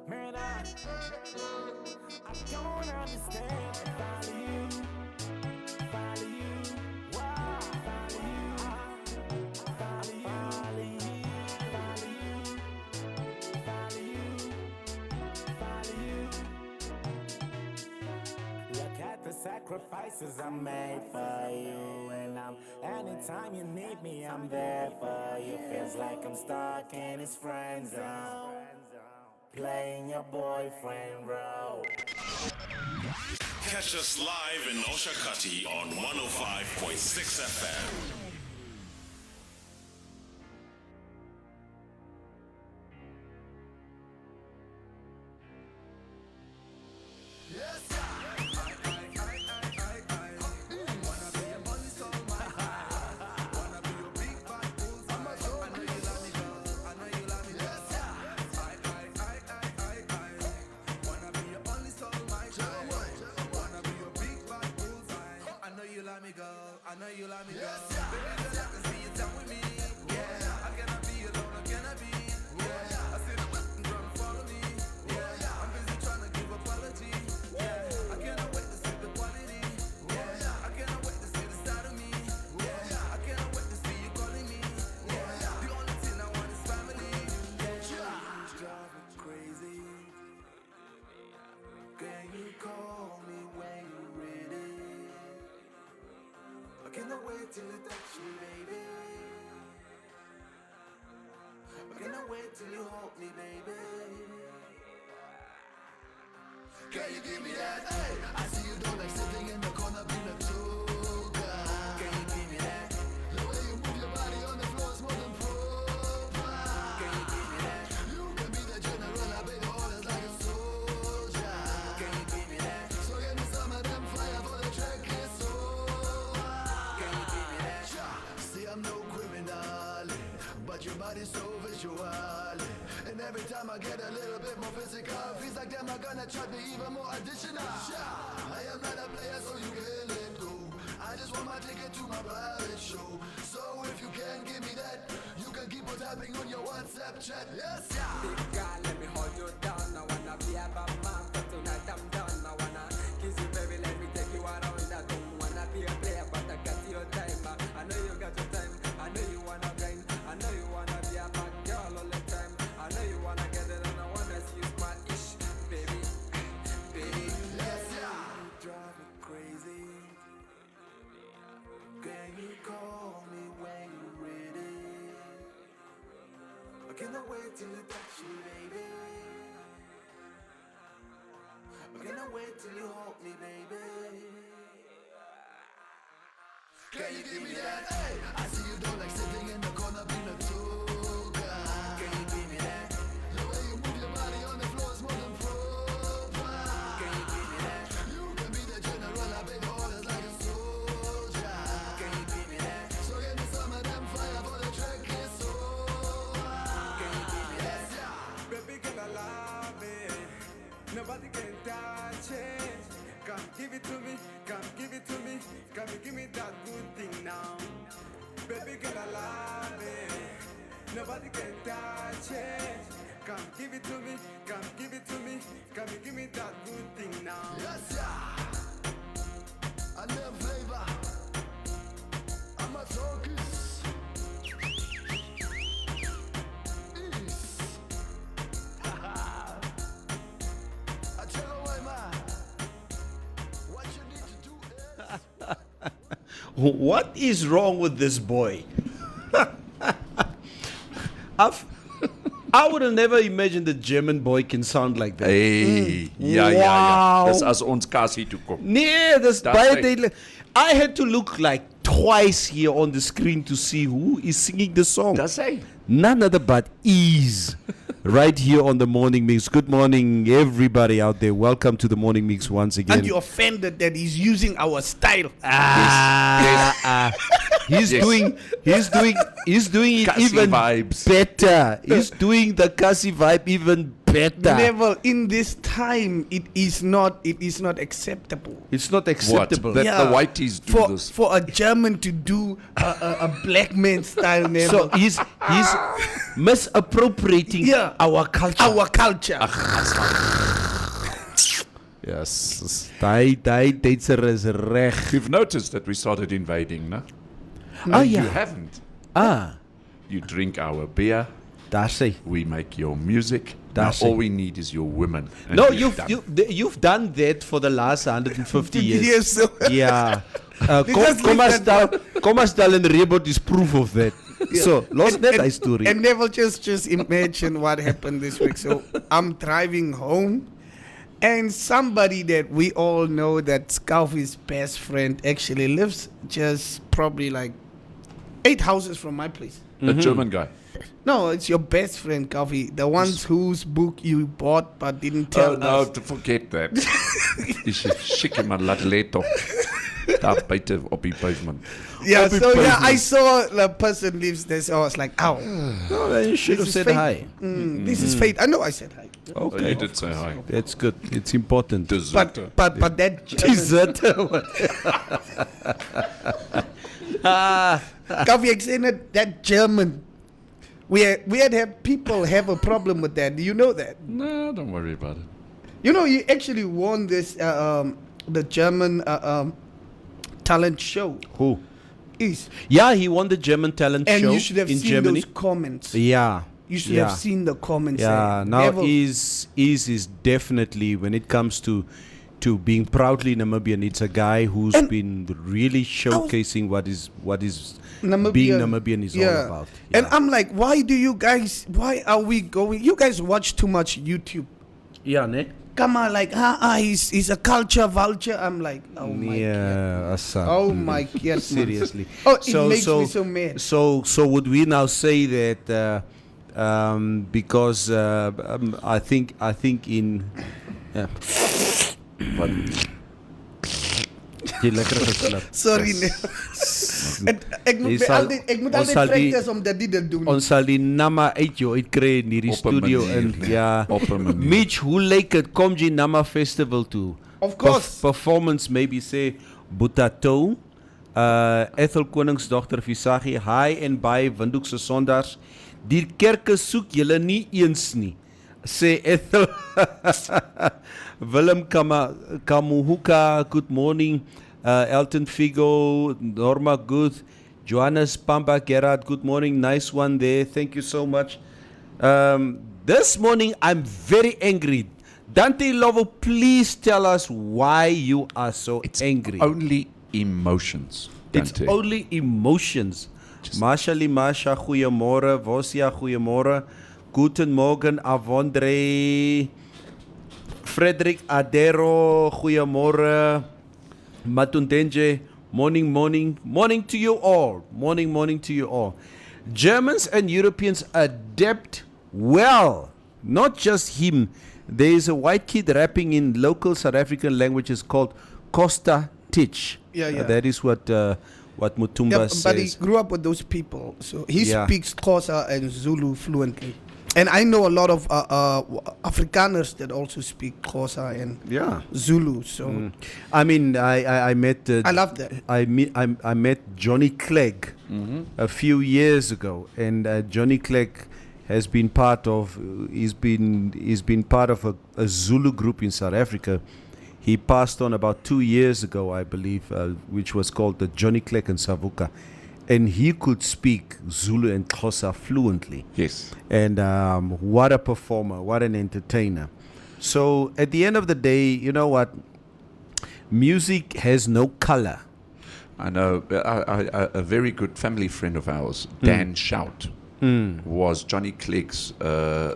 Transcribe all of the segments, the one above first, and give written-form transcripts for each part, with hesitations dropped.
Man, I don't understand. Follow you. Follow you. Why? Follow you. Follow you. Follow you. Follow you. Follow you. Look at the sacrifices I made for you, and anytime you need me, I'm there for you. Feels like I'm stuck in his friend zone, playing your boyfriend role. Catch us live in Oshakati on 105.6 FM. I know you love me, girl. Baby, girl, I can see you down with me. Yeah, I cannot be alone, I cannot be. Yeah, I see the button drum, follow me. Yeah, I'm busy trying to give apology. Yeah, I cannot wait to see the quality. Yeah, I cannot wait to see the side of me. Yeah, I cannot wait to see you calling me. Yeah, the only thing I want is family. Yeah, drive me crazy. Can you call me when you're ready? I cannot wait till I touch you, baby. I cannot wait till you hold me, baby. Can you give me that? Hey, I see you don't like sitting in the corner being a toga. Can you give me that? The way you move your body on the floor is more than proper. Can you give me that? You can be the general, I obey the orders like a soldier. Can you give me that? So get me some of them fire for the track is over. Can you give me that? See, I'm no criminal, but your body's so visual. And every time I get a little bit more physical, feels like them are gonna try me even more additional. I am not a player, so you can let go. I just want my ticket to my private show. So if you can give me that, you can keep on tapping on your WhatsApp chat. Yes, Big girl, let me hold you down. I wanna be a bad man, but tonight I'm done. I wanna kiss you, baby, let me take you around. I don't wanna be a player, but I got your time. I know you got your time. I know you wanna grind. I know you wanna be a bad girl all the time. I know you wanna get it, and I wanna see you smart-ish, baby, baby. yes, you drive me crazy. Can you call me when you're ready? I cannot wait till I touch you, baby. I cannot wait till you hold me, baby. Can you give me that? Hey, I see you don't like sitting in the corner being a toga. Can you give me that? The way you move your body on the floor is more than proper. Can you give me that? You can be the general, I obey the orders like a soldier. Can you give me that? So get me some of them fire for the track is over. Can you give me that? Baby girl, I love it. Nobody can touch it. Come give it to me, come give it to me. Come and give me that good thing now. Baby girl, I love it. Nobody can touch it. Come give it to me, come give it to me. Come and give me that good thing now. Yes, I never flavor. I'm a focus. I tell you why, man. What you need to do is. What is wrong with this boy? I would have never imagined the German boy can sound like that. Hey, ja. Wow. Dis as ons kassie toe kom. Nee, dis That's baie right. duidelik. I had to look like twice here on the screen to see who is singing the song. Dis hy. None other but Ease. Right here on the Morning Mix. Good morning, everybody out there. Welcome to the Morning Mix once again. And you're offended that he's using our style. He's Yes. doing it Cassie even vibes. better. He's doing the Cassie vibe even better. Neville, in this time, it is not acceptable. It's not What? acceptable. That Yeah. the whiteys do For this. for a German to do a black man style, So Neville. he's misappropriating our culture. Our culture. Yes, die Duitser is reg. You've noticed that we started invading, no? Oh You yeah. haven't. You drink our beer. That's it. We make your music. That's now it. all we need is your women. And No, we're done. you've done that for the last 150 years. Yes, so Yeah. Because Kom as stel en Rebot is proof of that. So, lost net hy story. And Neville, just imagine what happened this week. So I'm driving home, and somebody that we all know that Scalfy's best friend actually lives just probably like 8 houses from my place. A German guy. No, it's your best friend, Calfee. The ones whose book you bought but didn't tell Oh no, us. to forget that. Dis schikke maar laat lê tog. Daar buite op die pavement. Yeah, Op die so yeah, pavement. I saw the person lives there, so I was like, ow. No, you should have This is said fate. hi. This is fate. I know I said hi. Oh, Okay. you did say hi. That's good. It's important. Deserter. But that Calfee extended that German. We had people have a problem with that. Do you know that? No, don't worry about it. You know, he actually won this the German talent show. Who? Is Yeah, he won the German talent and show you should have in seen Germany. those comments. Yeah. You should yeah. have seen the comments. Yeah, there. now Neville, is definitely, when it comes to being proudly Namibian, it's a guy who's And been really showcasing what is Namibian. being Namibian is all about. And I'm like, why are we going? You guys watch too much YouTube. yeah, ne? Come on, like, he's a culture vulture. I'm like, oh my god. Yeah, Asa. Oh my god. Seriously. Oh, it makes me so mad. So would we now say that because I think in But die lekker geklap. Sorry, nee. Ek moet Jy sal- altyd ons altyd sal die- practice om dit te doen. Ons sal die nama uit jou uitkry in hierdie Op 'n studio manier, in nee. ja. Op 'n manier. Mitch, hoe lyk dit? Kom jy Nama Festival toe? Of course. Performance maybe sê Butato. Ethel Koningsdogter Visagie, hi en by Windhoek se Sondags. Die kerke soek julle nie eens nie. Sê Ethel. Willem Kamuhuka, good morning. Elton Figo, Norma Guth, Johannes Pamba Gerard, good morning. Nice one there. Thank you so much. This morning I'm very angry. Dante Lovo, please tell us why you are so angry. only emotions. It's Dante. only emotions. Masha Limasha, goeiemorgen. Vosia, goeiemorgen. Guten Morgen, Avondre. Frederick Adero, goeiemorgen. Matundenje, morning to you all. Morning to you all. Germans and Europeans adapt well. Not just him. There is a white kid rapping in local South African languages called Costa Titch. Yeah. That is what Mutumba Yeah, says. but he grew up with those people, so he Yeah. speaks Xhosa and Zulu fluently. And I know a lot of Afrikaners that also speak Xhosa and Yeah. Zulu. So I mean, I met. I love that. I met Johnny Clegg a few years ago, and Johnny Clegg has been part of. He's been part of a Zulu group in South Africa. He passed on about 2 years ago, I believe, which was called the Johnny Clegg and Savuka, and he could speak Zulu and Xhosa fluently. Yes. And what a performer, what an entertainer. So at the end of the day, you know what? Music has no color. I know a very good family friend of ours, Dan Shout, was Johnny Clegg's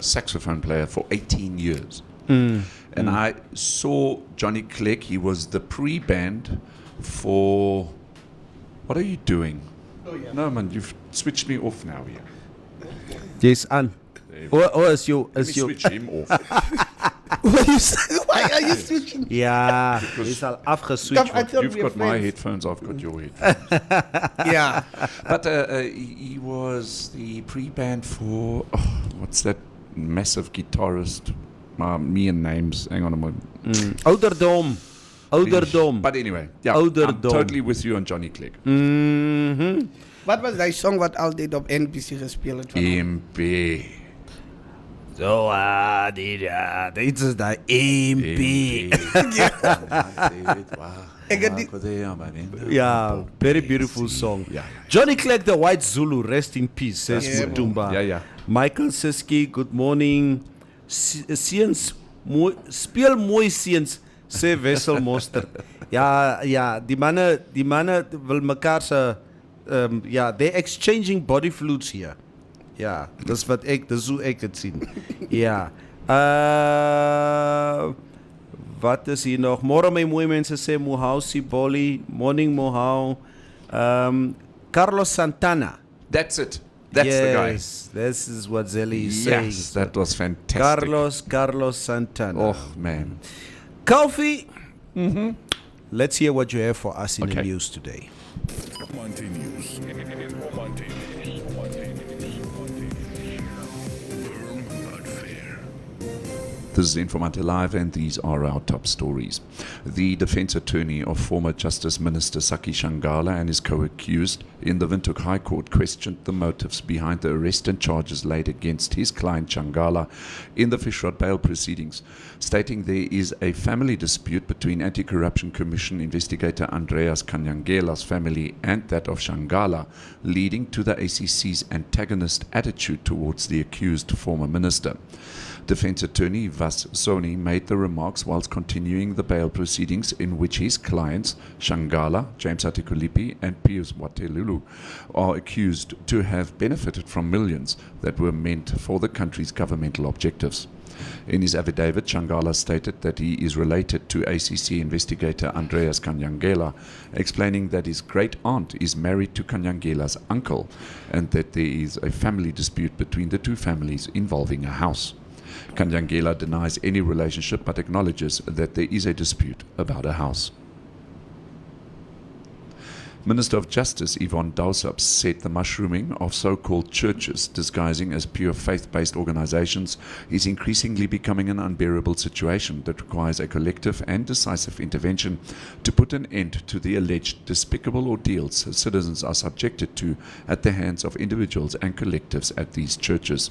saxophone player for 18 years. And I saw Johnny Clegg. He was the pre-band for... What are you doing? Oh, yeah. No, man, you've switched me off now here. Yes, Ann. Or as you, Let me switch him off. Why are you switching? yeah, is al afgeswitcht. I thought You've we were got my friends. headphones, I've got your headphones. Yeah. But he was the pre-band for... what's that massive guitarist? Me and names. Hang on a moment. Ouderdom. But anyway, yeah, I'm Ouderdom. totally with you on Johnny Clegg. Wat was die song wat altyd op NBC gespeeld het? MP. So, dit is die MP. Yeah, very beautiful song. Yeah. Johnny Clegg, the White Zulu, rest in peace, says Mutumba. Yeah. Michael Siski, good morning. Seuns, speel mooi seuns, sê Wessel Monster. Ja, die manne wil mekaar se, they're exchanging body fluids here. Ja, dis hoe ek het sien. Ja. Wat is hier nog? Môre my mooi mense sê Mohau Siboli, morning Mohau. Carlos Santana. That's it. That's the guy. Yes, this is what Zelly is saying. Yes, that was fantastic. Carlos Santana. Oh, man. Kofi, let's hear what you have for us in the Okay. news today. Informante News. Informante News. Firm but fair. This is Informante Live, and these are our top stories. The defense attorney of former Justice Minister Saki Shangala and his co-accused in the Windhoek High Court questioned the motives behind the arrest and charges laid against his client Shangala in the Fishrod bail proceedings, stating there is a family dispute between Anti-Corruption Commission investigator Andreas Kanyangela's family and that of Shangala, leading to the ACC's antagonist attitude towards the accused former minister. Defense attorney Vas Soni made the remarks whilst continuing the bail proceedings in which his clients, Shangala, James Atikulipi and Pius Watelulu, are accused to have benefited from millions that were meant for the country's governmental objectives. In his affidavit, Shangala stated that he is related to ACC investigator Andreas Kanyangela, explaining that his great aunt is married to Kanyangela's uncle and that there is a family dispute between the two families involving a house. Kanyangela denies any relationship but acknowledges that there is a dispute about a house. Minister of Justice Yvonne Dausab said the mushrooming of so-called churches disguising as pure faith-based organizations is increasingly becoming an unbearable situation that requires a collective and decisive intervention to put an end to the alleged despicable ordeals citizens are subjected to at the hands of individuals and collectives at these churches.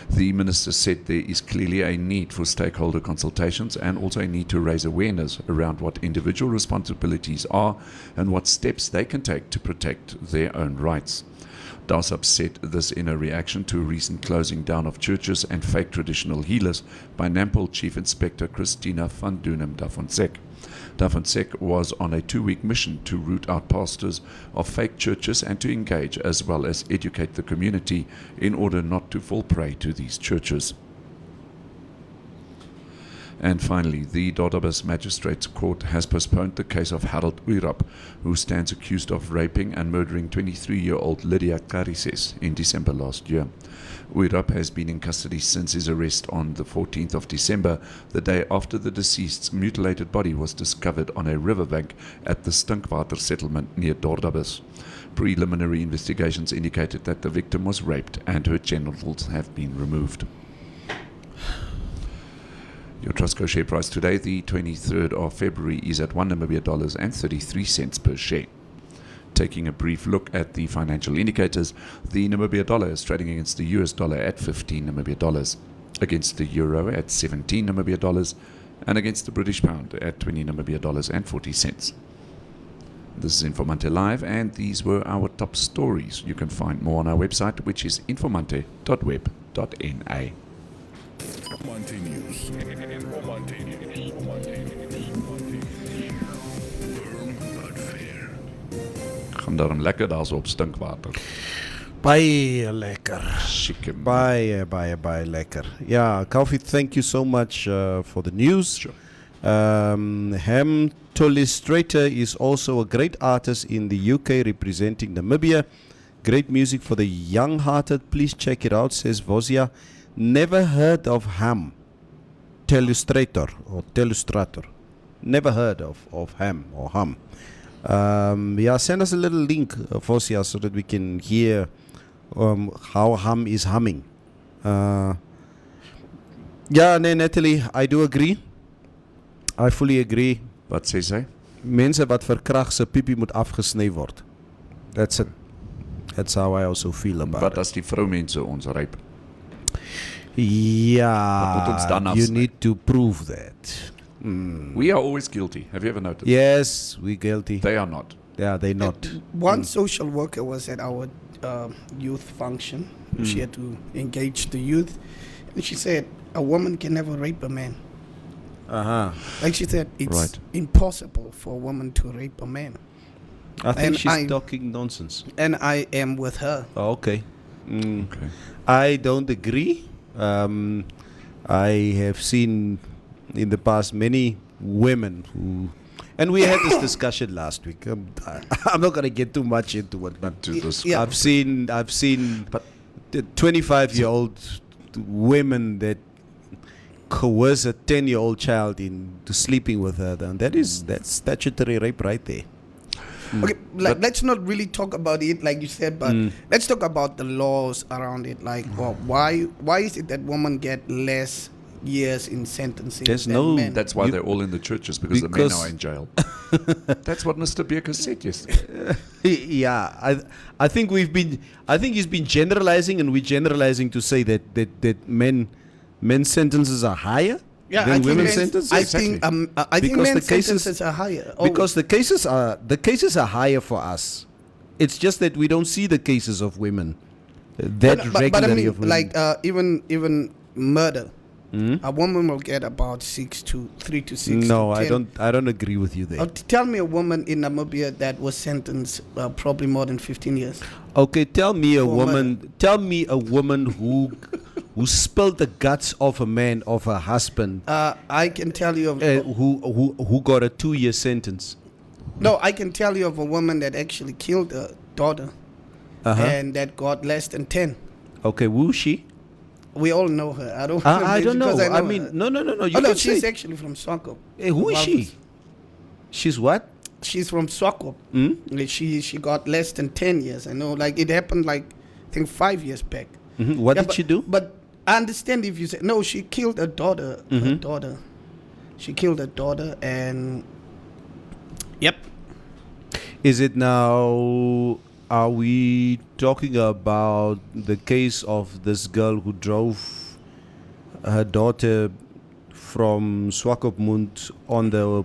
The minister said there is clearly a need for stakeholder consultations and also a need to raise awareness around what individual responsibilities are and what steps they can take to protect their own rights. Dausab said this in a reaction to a recent closing down of churches and fake traditional healers by Nampol Chief Inspector Christina van Dunham Davonsek. Davonsek was on a 2-week mission to root out pastors of fake churches and to engage as well as educate the community in order not to fall prey to these churches. And finally, the Dodabas Magistrates Court has postponed the case of Harold Uirap, who stands accused of raping and murdering 23-year-old Lydia Carices in December last year. Uirap has been in custody since his arrest on the 14th of December, the day after the deceased's mutilated body was discovered on a riverbank at the Stinkwater settlement near Dordabas. Preliminary investigations indicated that the victim was raped and her genitals have been removed. Your Trustco share price today, the 23rd of February, is at $1.33 per share. Taking a brief look at the financial indicators, the Namibia dollar is trading against the US dollar at 15 Namibia dollars, against the euro at 17 Namibia dollars, and against the British pound at 20 Namibia dollars and 40 cents. This is Informante Live, and these were our top stories. You can find more on our website, which is informante.web.na. Informante News. Informante News. Informante News. Firm but fair. Gaan daarom lekker daar so op Stinkwater. Baie lekker. Chique. Baie lekker. Yeah, Kofi, thank you so much for the news. Sure. Ham Tolistrator is also a great artist in the UK representing Namibia. Great music for the young-hearted. Please check it out, says Vozia. Never heard of Ham Tolistrator or Tolistrator. Never heard of Ham or Hum. Yeah, send us a little link, Vozia, so that we can hear how Hum is humming. Yeah, Natalie, I do agree. I fully agree. Wat sê sy? Mense wat verkrag se piepie moet afgesny word. That's it. That's how I also feel about Wat it. as die vroumense ons rape? Yeah, Wat moet ons dan you afsny? need to prove that. We are always guilty. Have you ever noticed? Yes, we're guilty. They are not. Yeah, they not. One social worker was at our youth function. She had to engage the youth, and she said a woman can never rape a man. Like she said, it's Right. impossible for a woman to rape a man. I think And she's talking nonsense. And I am with her. Oh, okay. Okay. I don't agree. I have seen in the past many women who, and we had this discussion last week. I'm not going to get too much into it, but To this. Yeah. I've seen But 25-year-old women that coerce a 10-year-old child into sleeping with her. Then that's statutory rape right there. Okay, let's not really talk about it like you said, but let's talk about the laws around it. Like, well, why is it that women get less years in sentencing There's than no- men? that's why You- they're all in the churches because the men because- are in jail. That's what Mr. Baker said yesterday. Yeah, I think he's been generalizing, and we're generalizing to say that men's sentences are higher Yeah, than I think women's men's- sentences. I think I think Because men's the cases- sentences are higher. Because the cases are higher for us. It's just that we don't see the cases of women that but I regularly mean, of women. like even murder, a woman will get about 3 to 6. No, to 10. I don't agree with you there. Tell me a woman in Namibia that was sentenced probably more than 15 years. Okay, tell me a For woman who spilled the guts of a man, of her husband, I can tell you of who got a 2-year sentence. no, I can tell you of a woman that actually killed her daughter, and that got less than 10. Okay, who she? We all know her. I don't. I don't know. because I her. mean, no. You Oh no, can she's say. actually from Swakop. Who is she? She's what? She's from Swakop. She got less than 10 years. I know, like it happened like I think 5 years back. What Yeah, did but, she do? But I understand if you say no. She killed her daughter. Her daughter. She killed her daughter, and yep. Is it now? Are we talking about the case of this girl who drove her daughter from Swakopmund on the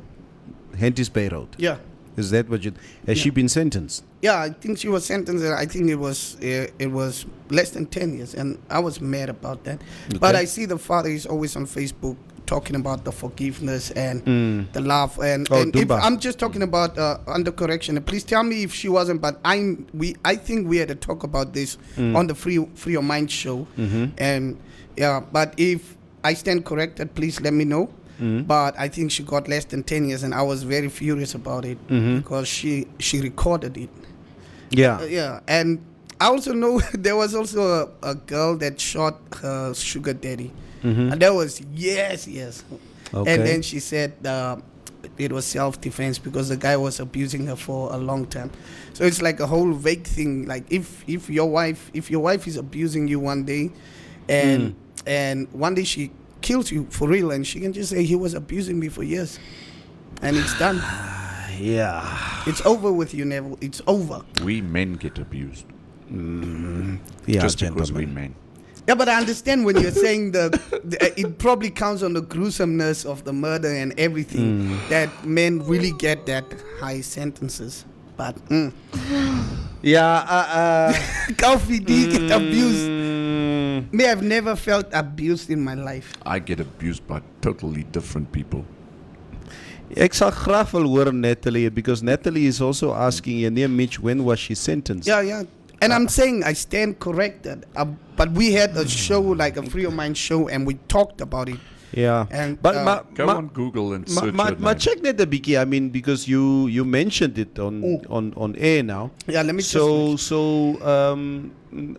Henties Bay Road? Yeah. Is that what you? Has she been sentenced? Yeah, I think she was sentenced. I think it was less than 10 years, and I was mad about that. But Okay. I see the father is always on Facebook talking about the forgiveness and the love, and if Dumba. I'm just talking about under correction. Please tell me if she wasn't. But I think we had to talk about this on the Free Your Mind show, and yeah. But if I stand corrected, please let me know. But I think she got less than 10 years, and I was very furious about it because she recorded it. Yeah. Yeah, and I also know there was also a girl that shot her sugar daddy, and that was yes. Okay. And then she said it was self-defense because the guy was abusing her for a long time. So it's like a whole vague thing. Like if your wife is abusing you one day, and one day she kills you for real, and she can just say he was abusing me for years, and it's done. Yeah. It's over with you, Neville. It's over. We men get abused Yeah, just because we gentlemen. men. Yeah, but I understand when you're saying it probably counts on the gruesomeness of the murder and everything that men really get that high sentences. But Yeah. Kaufi, do you get abused? Me, I've never felt abused in my life. I get abused by totally different people. Ek sal graag wil hoor Natalie, because Natalie is also asking you, near Mitch, when was she sentenced? Yeah. And I'm saying I stand corrected. But we had a show, like a Free Your Mind show, and we talked about it. Yeah. And, But Go on Google and search her ma name. check net a bietjie. I mean, because you mentioned it on air now. Yeah, let me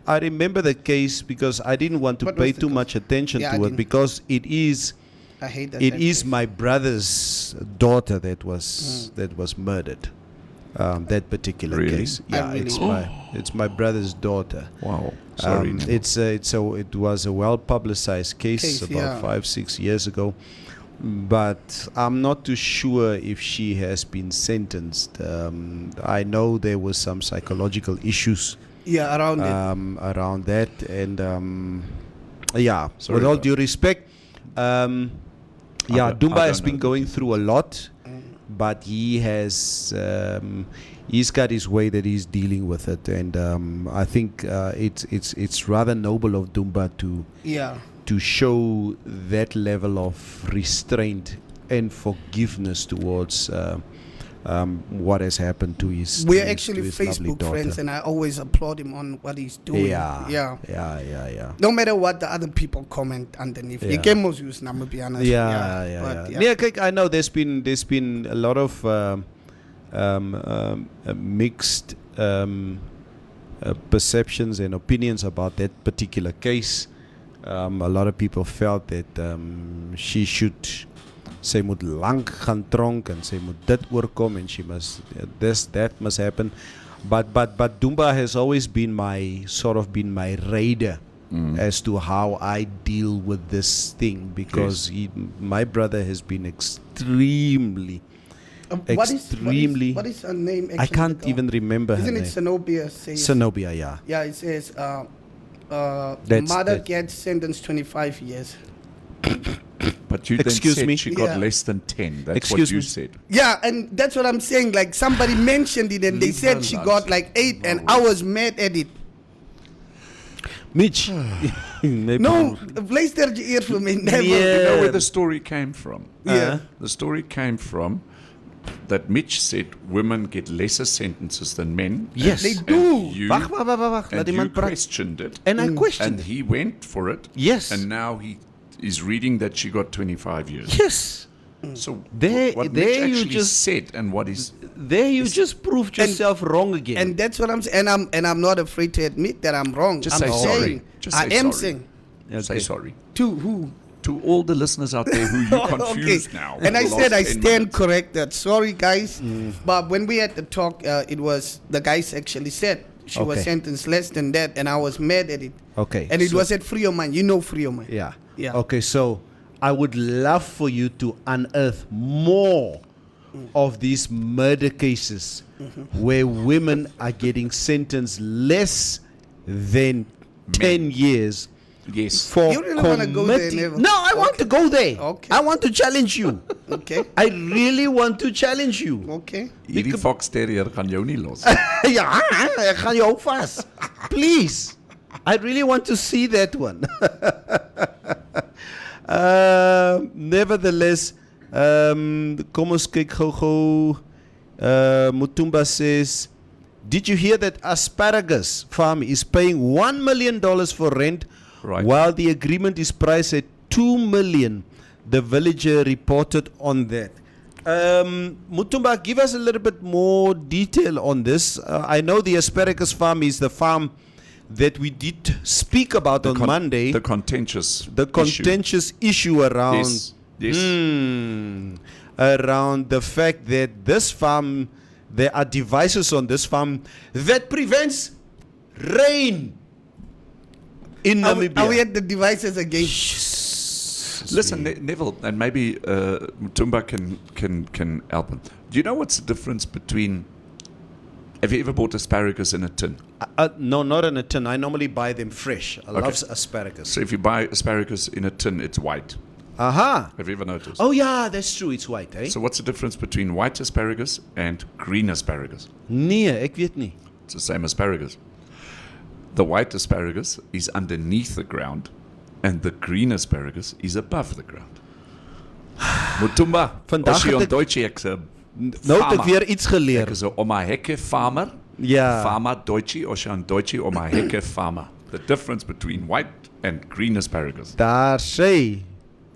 I remember the case because I didn't want to What pay was the too cause? much attention Yeah, I to it didn't. because it is I hate that. it that is phrase. my brother's daughter that was murdered. That particular Really? case. I Yeah, really- it's my brother's daughter. Wow. Sorry. Neville. It was a well-publicized case about yeah. 5-6 years ago, but I'm not too sure if she has been sentenced. I know there was some psychological issues Yeah, around it. around that. And yeah, Sorry with all about due respect, yeah, I Dumba has don't been know. going through a lot, but he has he's got his way that he's dealing with it, and I think it's rather noble of Dumba Yeah. to show that level of restraint and forgiveness towards what has happened to his. We're to his- actually to his lovely Facebook daughter. friends, and I always applaud him on what he's doing. Yeah. No matter what the other people comment underneath. Yeah. They must use Namabiana. Yeah. Yeah, Kijk, I know there's been a lot of mixed perceptions and opinions about that particular case. A lot of people felt that she should sy moet lank gaan tronk en sy moet dit oorkom and she must that must happen. But Dumba has always been my radar as to how I deal with this thing, because my brother has been extremely What is her name? Actually, I can't even remember her Isn't name. it Zenobia? Says, Zenobia, yeah. Yeah, it says That's- mother that- gets sentenced 25 years. But you Excuse then said me? she got Yeah. less than 10. That's Excuse what you me? said. Yeah, and that's what I'm saying. Like somebody mentioned it, and they Leave said her she alone. got like 8, and I was mad at it. Mitch. Maybe- No, luister jy eers vir my. Never. Yeah. You know where the story came from? Yeah. The story came from that Mitch said women get lesser sentences than men. Yes. They And do. you, Wag. Laat and die you man praat. questioned it. And I questioned And it. he went for it. Yes. And now he is reading that she got 25 years. Yes. So There- what there Mitch you actually just- said and what is... There you just proved yourself wrong again. And that's what I'm saying. And I'm not afraid to admit that I'm wrong. Just I'm say saying, sorry. Just I say am sorry. saying. Say sorry. To who? To all the listeners out there who you confused now. And I for the said I last 10 stand minutes. corrected. Sorry, guys. But when we had the talk, it was the guys actually said she was Okay. sentenced less than that, and I was mad at it. Okay. And it so- was at Frioman. You know Frioman. Yeah. Yeah. Okay, so I would love for you to unearth more of these murder cases where women are getting sentenced less than 10 years Yes. for You really wanna go there, committing- Neville? No, I want to go there. Okay. I want to challenge you. Okay. I really want to challenge you. Okay. Hierdie Fox Terrier gaan jou nie los. Ja, ek gaan jou vas. Please. I really want to see that one. Nevertheless, kom ons kyk gou-gou. Mutumba says, did you hear that Asparagus Farm is paying $1 million for rent, Right. while the agreement is priced at $2 million? The villager reported on that. Mutumba, give us a little bit more detail on this. I know the Asparagus Farm is the farm that we did speak about on Monday. The contentious The contentious issue around Yes. around the fact that this farm, there are devices on this farm that prevents rain in Namibia. Are we at the devices again? Listen, Neville, and maybe Mutumba can help him. Do you know what's the difference between... Have you ever bought asparagus in a tin? No, not in a tin. I normally buy them fresh. I love asparagus. So if you buy asparagus in a tin, it's white. Aha. Have you ever noticed? Oh yeah, that's true. It's white, eh? So what's the difference between white asparagus and green asparagus? Nee, ek weet nie. It's the same asparagus. The white asparagus is underneath the ground, and the green asparagus is above the ground. Mutumba, Vandag as jy het ek- ontdooitjie ek's 'n Nou het ek weer iets geleer. Ek is 'n om my hekke farmer. Ja. Farmer Deutsche or Shan Deutsche om my hekke farmer. The difference between white and green asparagus. Daar sê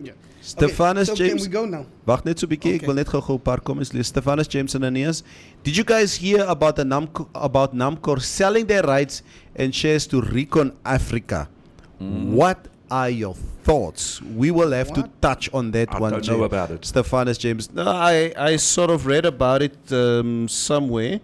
Yeah. Stefanus okay, so James. can we go now? Wag net so 'n bietjie, ek wil net gou-gou 'n paar comments lees. Stefanus James en Aeneas. Did you guys hear about the Namcor selling their rights and shares to Recon Africa? What are your thoughts? We will have to touch on that I one. don't know about it. Stefanus James. No, I sort of read about it somewhere.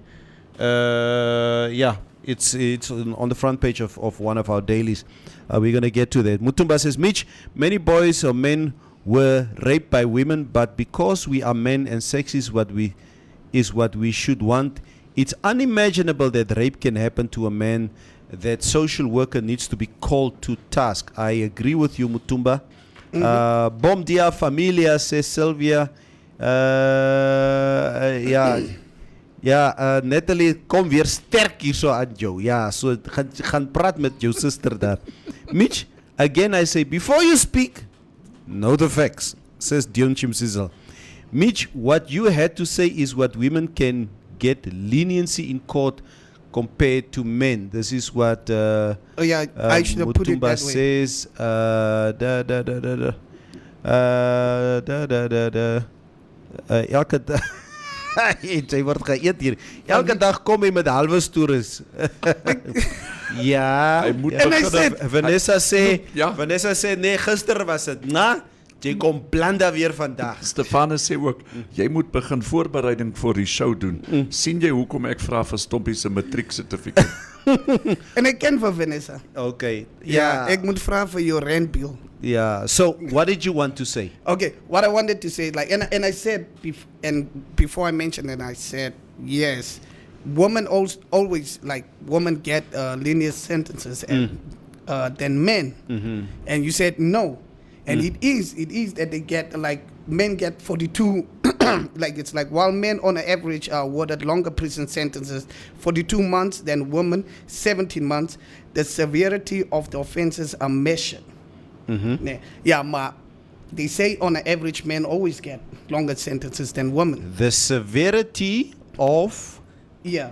Yeah, it's on the front page of one of our dailies. We're going to get to that. Mutumba says, Mitch, many boys or men were raped by women, but because we are men and sex is what we should want, it's unimaginable that rape can happen to a man that social worker needs to be called to task. I agree with you, Mutumba. Bom dia, familia, says Sylvia. Natalie, kom weer sterk hier so aan jou. Ja, so gaan praat met jou sister daar. Mitch, again I say, before you speak, know the facts, says Dion Chimsizzle. Mitch, what you had to say is what women can get leniency in court compared to men. This is what I should have put it Mutumba that way. says. Elke dag jy word geëet hier. Elke dag kom hy met halwe stories. Ja. Hy moet And I begin- said- Vanessa sê, Ja. Vanessa sê nee, gister was dit. Na, jy kom blanda weer vandag. Stefane sê ook, jy moet begin voorbereiding vir die show doen. Sien jy hoekom ek vra vir Stompie se matrieksertifikaat? En ik ken van Vanessa. Okay. Ja, Ja. ik moet vragen voor je rentbill. Yeah. So, what did you want to say? Okay, what I wanted to say, like, and I said, before I mentioned it, I said, yes, women always like, women get linear sentences than men. And you said no. And it is that they get, like, men get 42, like, it's like, while men on average are awarded longer prison sentences, 42 months, than women, 17 months, the severity of the offenses are measured. Yeah, ma. They say on average, men always get longer sentences than women. The severity of. Yeah.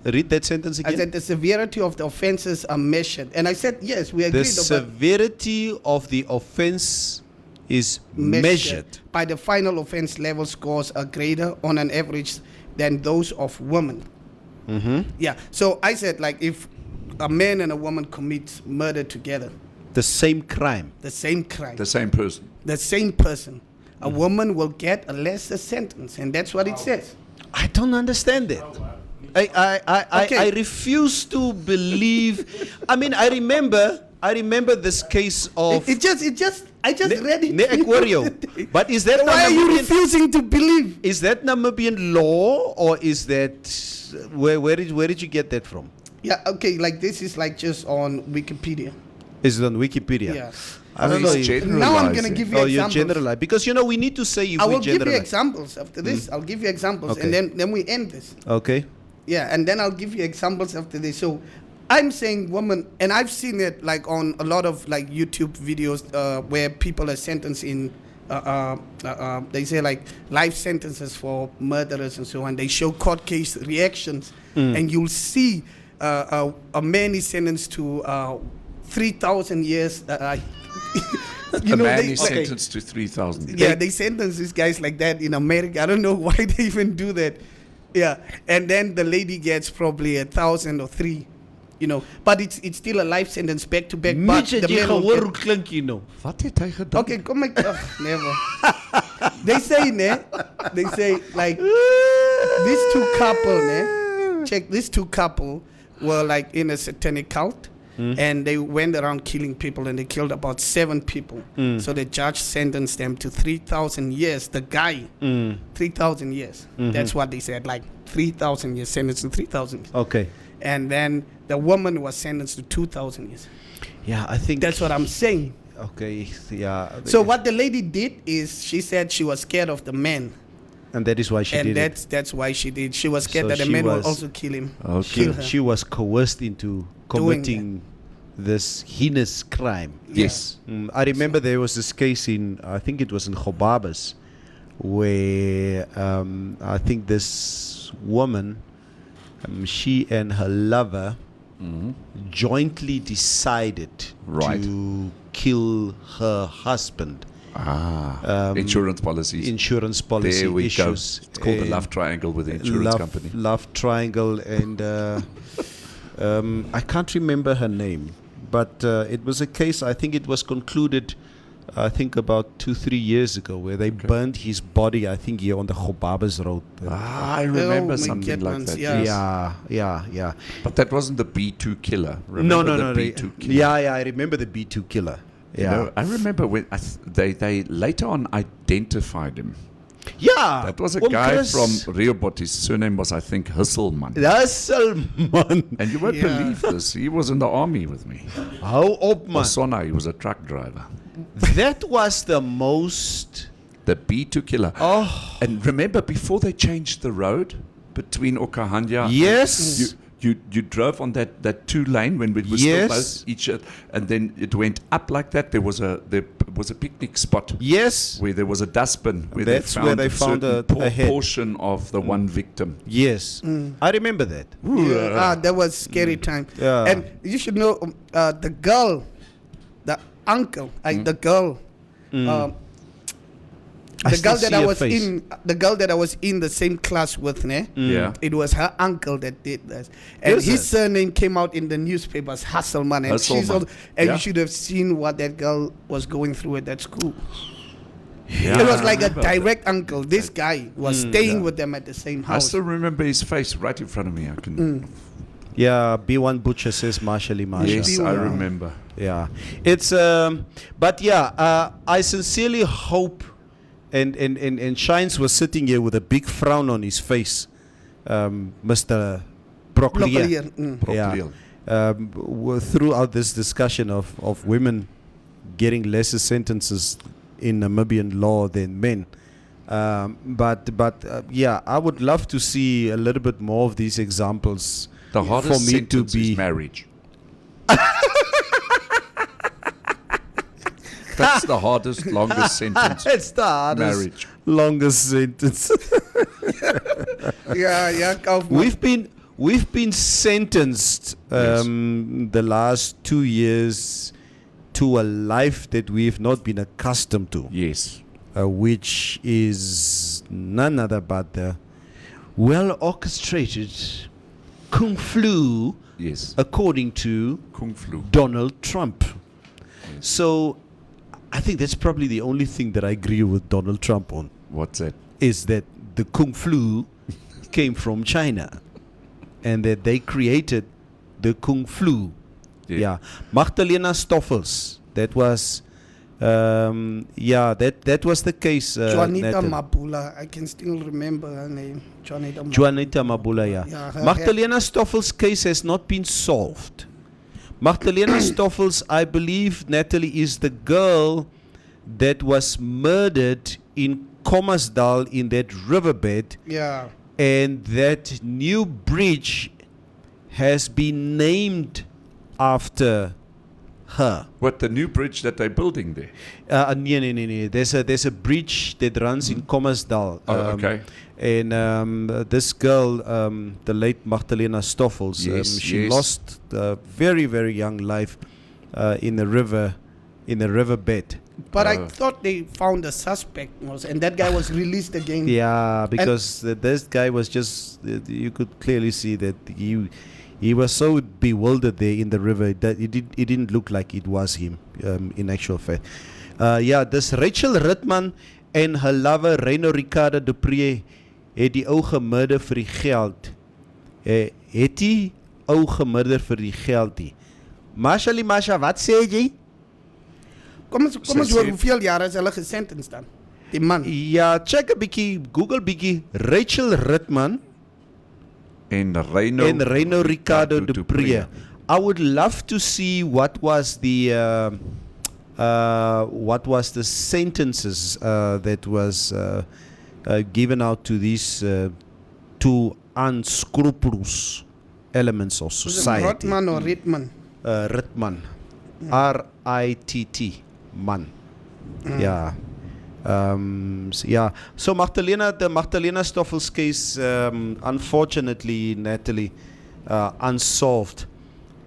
Read that sentence I again. said the severity of the offenses are measured. And I said, yes, we agree. The severity of the offense is measured. by the final offense level scores are greater on an average than those of women. Yeah. So I said, like, if a man and a woman commit murder together, The same crime. the same crime, The same person. the same person, a woman will get a lesser sentence. And that's what it says. I don't understand that. Okay. I refuse to believe. I mean, I remember this case of. I just read it. Nee, ek hoor jou. But is that Why are you Namibian, refusing to believe? is that Namibian law, or is that where did you get that from? Yeah, okay, like this is like just on Wikipedia. Is it on Wikipedia? Yeah. I don't know. He's Now I'm going to generalizing. give you Oh, you examples. generalize because we need to say if I we will give you generalize. examples after this. I'll give you examples, Okay. and then we end this. Okay. Yeah, and then I'll give you examples after this. So I'm saying woman, and I've seen it like on a lot of like YouTube videos where people are sentenced in, they say like life sentences for murderers and so on. They show court case reactions, and you'll see a man is sentenced to 3,000 years. A man they- is sentenced to 3,000. yeah, they sentence these guys like that in America. I don't know why they even do that. Yeah, and then the lady gets probably 1,000 or 3, But it's still a life sentence back to back. But Mitch, the jy man will gehoor get- hoe klink jy nou? Wat het hy gedaan? Okay, come back. Never. They say, like these two couple, check, these two couple were like in a satanic cult. And they went around killing people, and they killed about 7 people. So the judge sentenced them to 3,000 years. The guy, 3,000 years. That's what they said, like 3,000 years, sentenced to 3,000 years. Okay. And then the woman was sentenced to 2,000 years. Yeah, I think That's what I'm saying. Okay. Yeah. So what the lady did is she said she was scared of the man. And that is why she And did it. that's why she did. She was scared So that the she man will was- also kill him. Okay. Kill her. She was coerced into committing this heinous crime. Yes. I remember there was this case in, I think it was in Gobabas, where I think this woman, she and her lover jointly decided Right. to kill her husband. Insurance policies. Insurance policy There we issues. go. It's called the And love triangle with the insurance company. Love triangle, and I can't remember her name, but it was a case. I think it was concluded. I think about 2-3 years ago, where they burned his body. I think here on the Gobabas Road. I remember my something like Ketmans, that. yeah. yes. Yeah. But that wasn't the B2 killer. No. Remember the B2 killer? Yeah. I remember the B2 killer. You know, I remember when they later on identified him. Ja. That was a Oom guy Chris. from Rehoboth. His surname was, I think, Husselman. Husselman. And you won't believe this. He was in the army with me. Hou op man. Osona, he was a truck driver. That was the most... The B2 killer. Oh. And remember, before they changed the road between Okahanya, Yes. you drove on that 2-lane when we were Yes. still close each other, and then it went up like that. There was a picnic spot Yes. where there was a dustbin where That's they where found they found certain a head. portion of the one victim. Yes. I remember that. That was scary time. Yeah. And you should know the girl, the uncle, the girl. I The girl still that I see her was face. the girl that I was in the same class with, Yeah. it was her uncle that did this, and Is his it? surname came out in the newspapers, Hasselman, and she's Hasselman. also, and Yeah. you should have seen what that girl was going through at that school. Yeah, It was I like a remember. direct uncle. This guy was staying with them at the same I house. still remember his face right in front of me. I can. Yeah, B1 Butcher says Marshally Marsha. Yes, I B1. remember. Yeah. It's but yeah, I sincerely hope and Shines was sitting here with a big frown on his face. Mr. Broccolier. Broccolier, Yeah. Throughout this discussion of women getting lesser sentences in Namibian law than men. But yeah, I would love to see a little bit more of these examples The hardest for me to sentence be is marriage. That's the hardest, longest sentence. It's the hardest, Marriage. longest sentence. yeah, Kaufman. We've been sentenced the last 2 years to a life that we've not been accustomed to, Yes. which is none other but the well orchestrated Kung Flu, Yes. according to Kung flu. Donald Trump. So I think that's probably the only thing that I agree with Donald Trump on, What's that? is that the Kung Flu came from China and that they created the Kung Flu. Yeah. Magdalena Stoffels, that was that was the case. Juanita Nathan. Mabula, I can still remember her name. Juanita Mabula, yeah. Yeah, her Magdalena Stoffels' case has not been solved. Magdalena Stoffels, I believe, Natalie, is the girl that was murdered in Kommersdal in that riverbed, Yeah. and that new bridge has been named after her. What, the new bridge that they're building there? No. There's a bridge that runs in Kommersdal. Oh, okay. And this girl, the late Magdalena Stoffels, Yes, she yes. lost a very, very young life in the riverbed. But I thought they found a suspect, and that guy was released again. Yeah, because this guy was just, you could clearly see that he was so bewildered there in the river that it didn't look like it was him, in actual fact. This Rachel Ritman en her lover Reno Ricardo Dupree het die ou gemurder vir die geld. Het die ou gemurder vir die geld nie. Marshally Masha, wat sê jy? Kom eens hoor, hoeveel jaar is hulle gesentenced dan? Die man. Ja, check 'n bietjie, Google bietjie Rachel Ritman En Reno. and Reno Ricardo Dupree. I would love to see what was the sentences that was given out to these two unscrupulous elements of Was it society. Rotman or Ritman? Ritman, R-I-T-T, man. Yeah. So the Magdalena Stoffels case, unfortunately, Natalie, unsolved.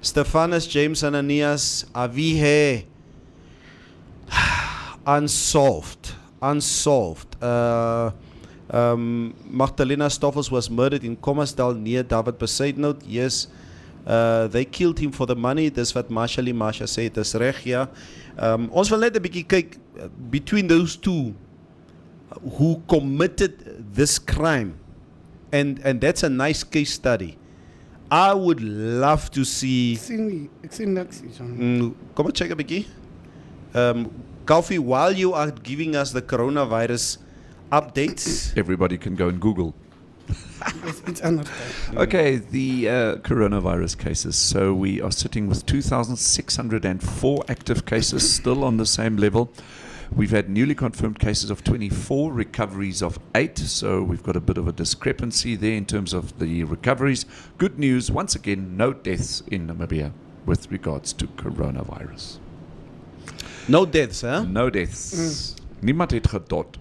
Stephanus James Ananias Avihe, unsolved. Magdalena Stoffels was murdered in Kommersdal near David Besaidnout. Yes, they killed him for the money. Dis wat Marshally Marsha sê, dis reg, ja. Ons wil net 'n bietjie kyk between those two who committed this crime, and that's a nice case study. I would love to see. Ek sien niks hierson. Kom ons check 'n bietjie. Koffie, while you are giving us the coronavirus updates. Everybody can go and Google. It's understand. Okay, the coronavirus cases. So we are sitting with 2,604 active cases, still on the same level. We've had newly confirmed cases of 24, recoveries of 8. So we've got a bit of a discrepancy there in terms of the recoveries. Good news, once again, no deaths in Namibia with regards to coronavirus. No deaths, huh? No deaths. Niemand het gedood.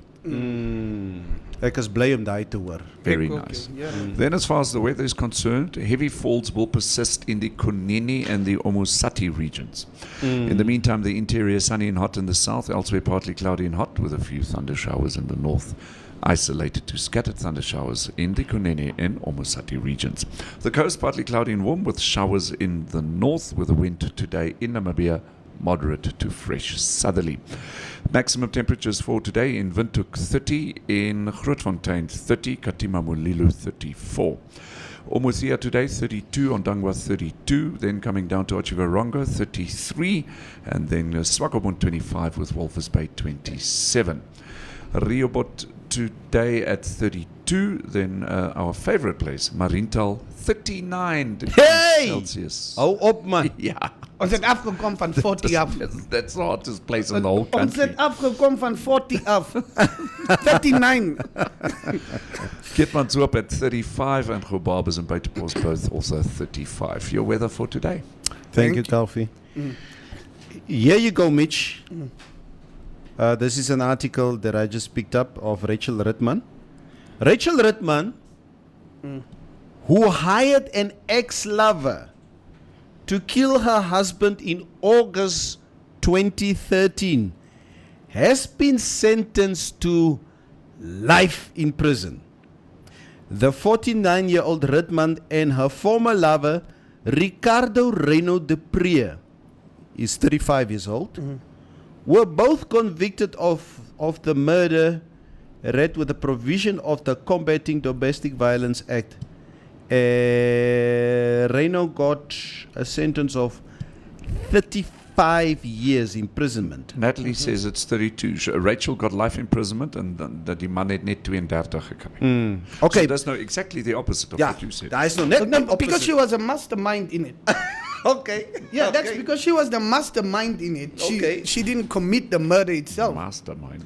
Ek is bly om daai te hoor. Very Okay, nice. yeah. Then as far as the weather is concerned, heavy falls will persist in the Kunene and the Omusati regions. In the meantime, the interior is sunny and hot in the south, elsewhere partly cloudy and hot with a few thunder showers in the north. Isolated to scattered thunder showers in the Kunene and Omusati regions. The coast partly cloudy and warm with showers in the north, with the wind today in Namibia moderate to fresh southerly. Maximum temperatures for today in Windhoek 30, in Grootfontein 30, Katima Mulilo 34. Omuthia today 32, Ondangwa 32, then coming down to Otjiwarongo 33, and then Swakopmund 25 with Walvis Bay 27. Rehoboth today at 32, then our favorite place, Mariental 39 degrees Hey! Celsius. Hou op man. Ja. Ons het afgekom van 40 af. That's the hottest place in the whole Ons country. het afgekom van 40 af. 39. Kitmanshoop at 35 and Gobabas and Buitenbos both also 35. Your weather for today? Thank you, Calfee. Here you go, Mitch. This is an article that I just picked up of Rachel Ritman. Rachel Ritman, who hired an ex-lover to kill her husband in August 2013, has been sentenced to life in prison. The 49-year-old Ritman and her former lover, Ricardo Reno de Pree, is 35 years old, were both convicted of the murder read with the provision of the Combating Domestic Violence Act. Reno got a sentence of 35 years imprisonment. Natalie says it's 32. Rachel got life imprisonment and die man het net 32 gekry. Okay, So that's no exactly the opposite of yeah, what you said. daar is nog net No, because she was a mastermind in it. Okay. Yeah, that's Okay. because she was the mastermind in it. Okay. She didn't commit the murder itself. Mastermind.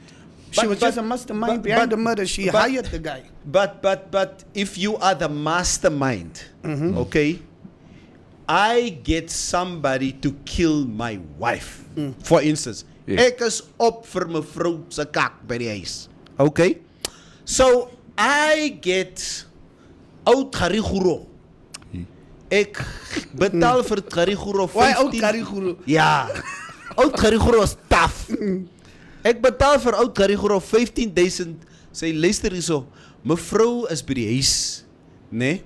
She was just a but- mastermind behind the murder. She but- hired the guy. But if you are the mastermind, okay, I get somebody to kill my wife. For instance, Yes. ek is op vir mevrou se kak by die huis. Okay? So I get oud Gariguro. Ek betaal vir Gariguro 15. Why oud Kariguru? Ja. Oud Gariguro is tough. Ek betaal vir oud Gariguro 15,000. Sy luister hierso. Mevrou is by die huis, né?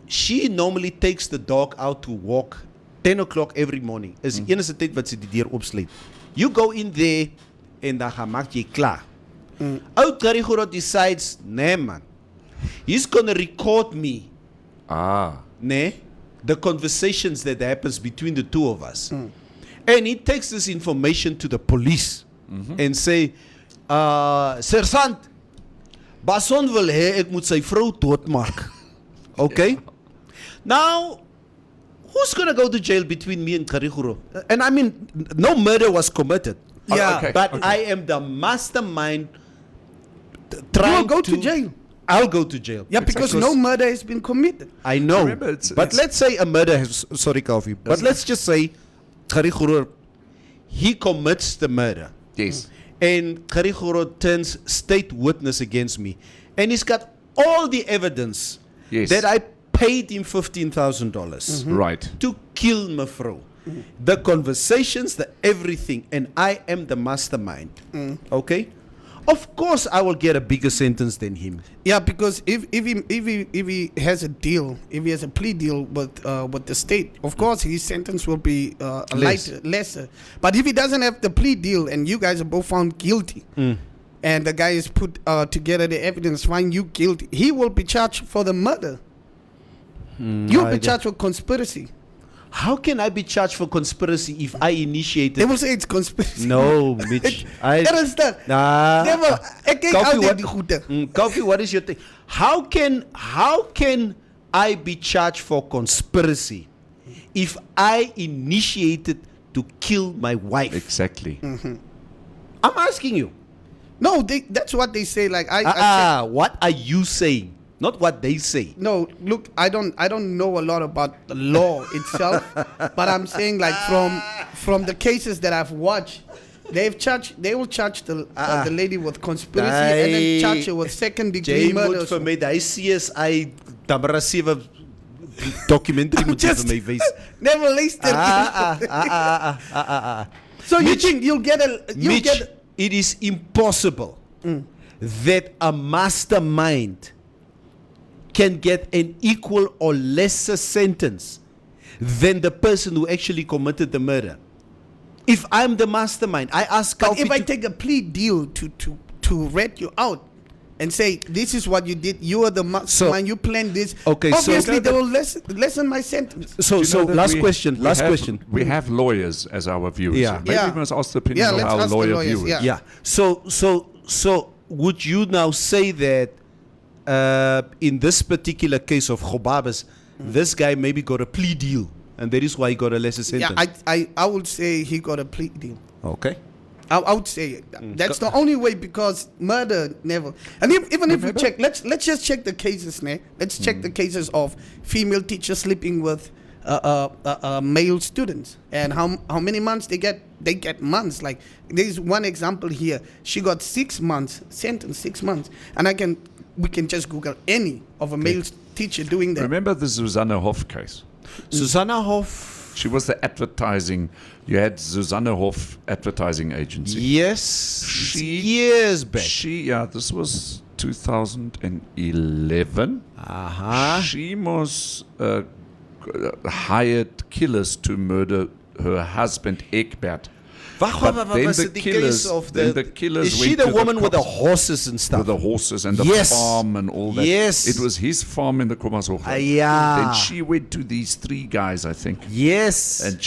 She normally takes the dog out to walk 10 o'clock every morning. Is die enige tyd wat sy die deur oopsluit. You go in there en dan gaan maak jy klaar. Oud Gariguro decides, nee man. He's gonna record me. Ne? The conversations that happens between the two of us. And he takes this information to the police and say, Sergeant, Bason wil hê ek moet sy vrou doodmaak. Okay? Now, who's going to go to jail between me and Kariguro? And I mean, no murder was committed. Yeah, okay. But I am the mastermind You will trying go to jail. I'll go to jail. Yeah, because no murder has been committed. I know. Remember, but let's say a murder has, sorry, Calvi, but let's just say Kariguro, he commits the murder. Yes. And Kariguro turns state witness against me. And he's got all the evidence Yes. that I paid him $15,000 Right. to kill Mefro. The conversations, the everything, and I am the mastermind. Okay? Of course, I will get a bigger sentence than him. Yeah, because if he has a deal, if he has a plea deal with the state, of course his sentence will be lesser. But if he doesn't have the plea deal and you guys are both found guilty, and the guy is put together the evidence, find you guilty, he will be charged for the murder. You'll be charged with conspiracy. how can I be charged for conspiracy if I initiated? They will say it's conspiracy. No, Mitch. Ernstig. Nah. Never. Ek kyk Koffie, altyd die goede. Koffie, what is your thing? How can I be charged for conspiracy if I initiated to kill my wife? Exactly. I'm asking you. No, that's what they say. Like I check- What are you saying? Not what they say. No, look, I don't know a lot about the law itself, but I'm saying like from the cases that I've watched, they will charge the lady with conspiracy and then charge her with second degree Jy murder. moet vir my daai CSI Tamara 7 documentary moet jy vir my wys. Never listed. So you think you'll get Mitch, it is impossible that a mastermind can get an equal or lesser sentence than the person who actually committed the murder. If I'm the mastermind, I ask But Kofi if I to- take a plea deal to rat you out and say this is what you did, you are the mastermind, you planned this. Okay, so- obviously they will lessen my sentence. So, Do you know that last we question. We have lawyers as our viewers. Yeah. So maybe Yeah. we must ask the opinion Yeah, of let's our ask the lawyer lawyers, viewers. yeah. Yeah. So would you now say that in this particular case of Khobabas, this guy maybe got a plea deal, and that is why he got a lesser Yeah, sentence? I would say he got a plea deal. Okay. I would say that's the only way, because murder never. And even if we check, let's just check the cases, ne? Let's check the cases of female teachers sleeping with male students, and how many months they get. They get months. Like there's one example here. She got 6 months sentence, 6 months, and we can just Google any of a male teacher doing that. Remember the Susanna Hoff case? Susanna Hoff. She was the advertising. You had Susanna Hoff advertising agency. Yes. She- years back. This was 2011. She was hired killers to murder her husband Egbert. Wacht, But wat then was the het die killers- case of then the the killers Is she went the to the woman with the cops. horses and stuff? With the horses and the Yes. farm and all that. Yes. It was his farm in the Khomashoek. Yeah. Then she went to these 3 guys, I think. Yes. And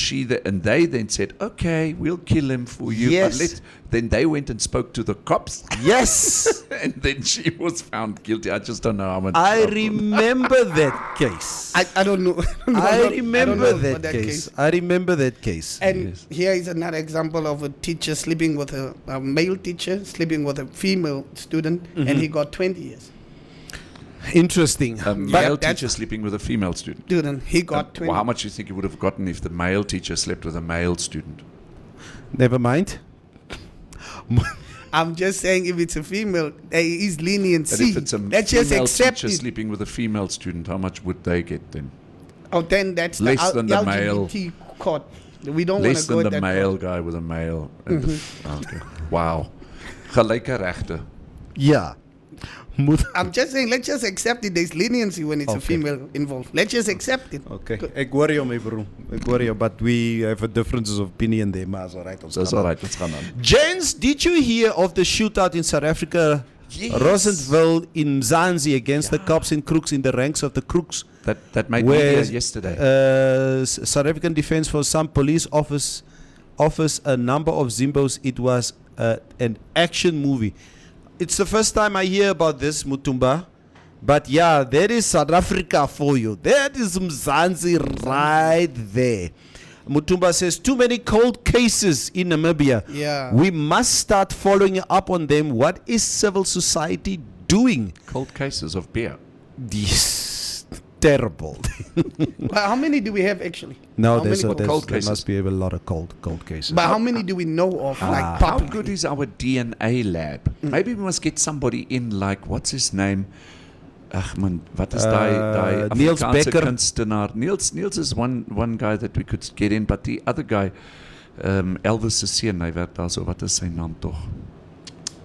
they then said, okay, we'll kill him for you. Yes. Then they went and spoke to the cops. Yes. And then she was found guilty. I just don't know how much. I remember that case. I don't know. I remember about that case. I remember that case. And here is another example of a teacher sleeping with a male teacher sleeping with a female student, and he got 20 years. Interesting. A male that's- teacher sleeping with a female student. Student, he got 20. Well, how much do you think he would have gotten if the male teacher slept with a male student? Never mind. I'm just saying, if it's a female, there is leniency. And if it's a Let's just female accept teacher it. sleeping with a female student, how much would they get then? Oh, then that's Less the than the male. LGBT court. We don't want Less to go than at the that male court. guy with a male. And okay. Wow. Gelyke regte. Yeah. Moet- I'm just saying, let's just accept it. There's leniency when it's a Okay. female involved. Let's just accept it. Okay. Ek hoor jou, my bro. Ek hoor jou, but we have a differences of opinion there, maar is alright. Ons That's gaan all aan. right. Let's gaan aan. Gents, did you hear of the shootout in South Africa? Yes. Rosentville in Mzansi against the cops and crooks in the ranks of the crooks. That made Where media yesterday. South African Defence Force, some police offers a number of Zimbos. It was an action movie. It's the first time I hear about this, Mutumba. But yeah, that is South Africa for you. That is Mzansi right there. Mutumba says, too many cold cases in Namibia. Yeah. We must start following up on them. What is civil society doing? Cold cases of beer. This terrible. But how many do we have actually? No, How there's many a, cold there's, cold there cases? must be a lot of cold cases. But how many do we know of? Like How publicly? good is our DNA lab? Maybe we must get somebody in, like, what's his name? Ach man, wat is die Niels Afrikaanse Becker. kunstenaar? Niels is one guy that we could get in, but the other guy, Elvis se seun, hy werk daar so, wat is sy naam tog?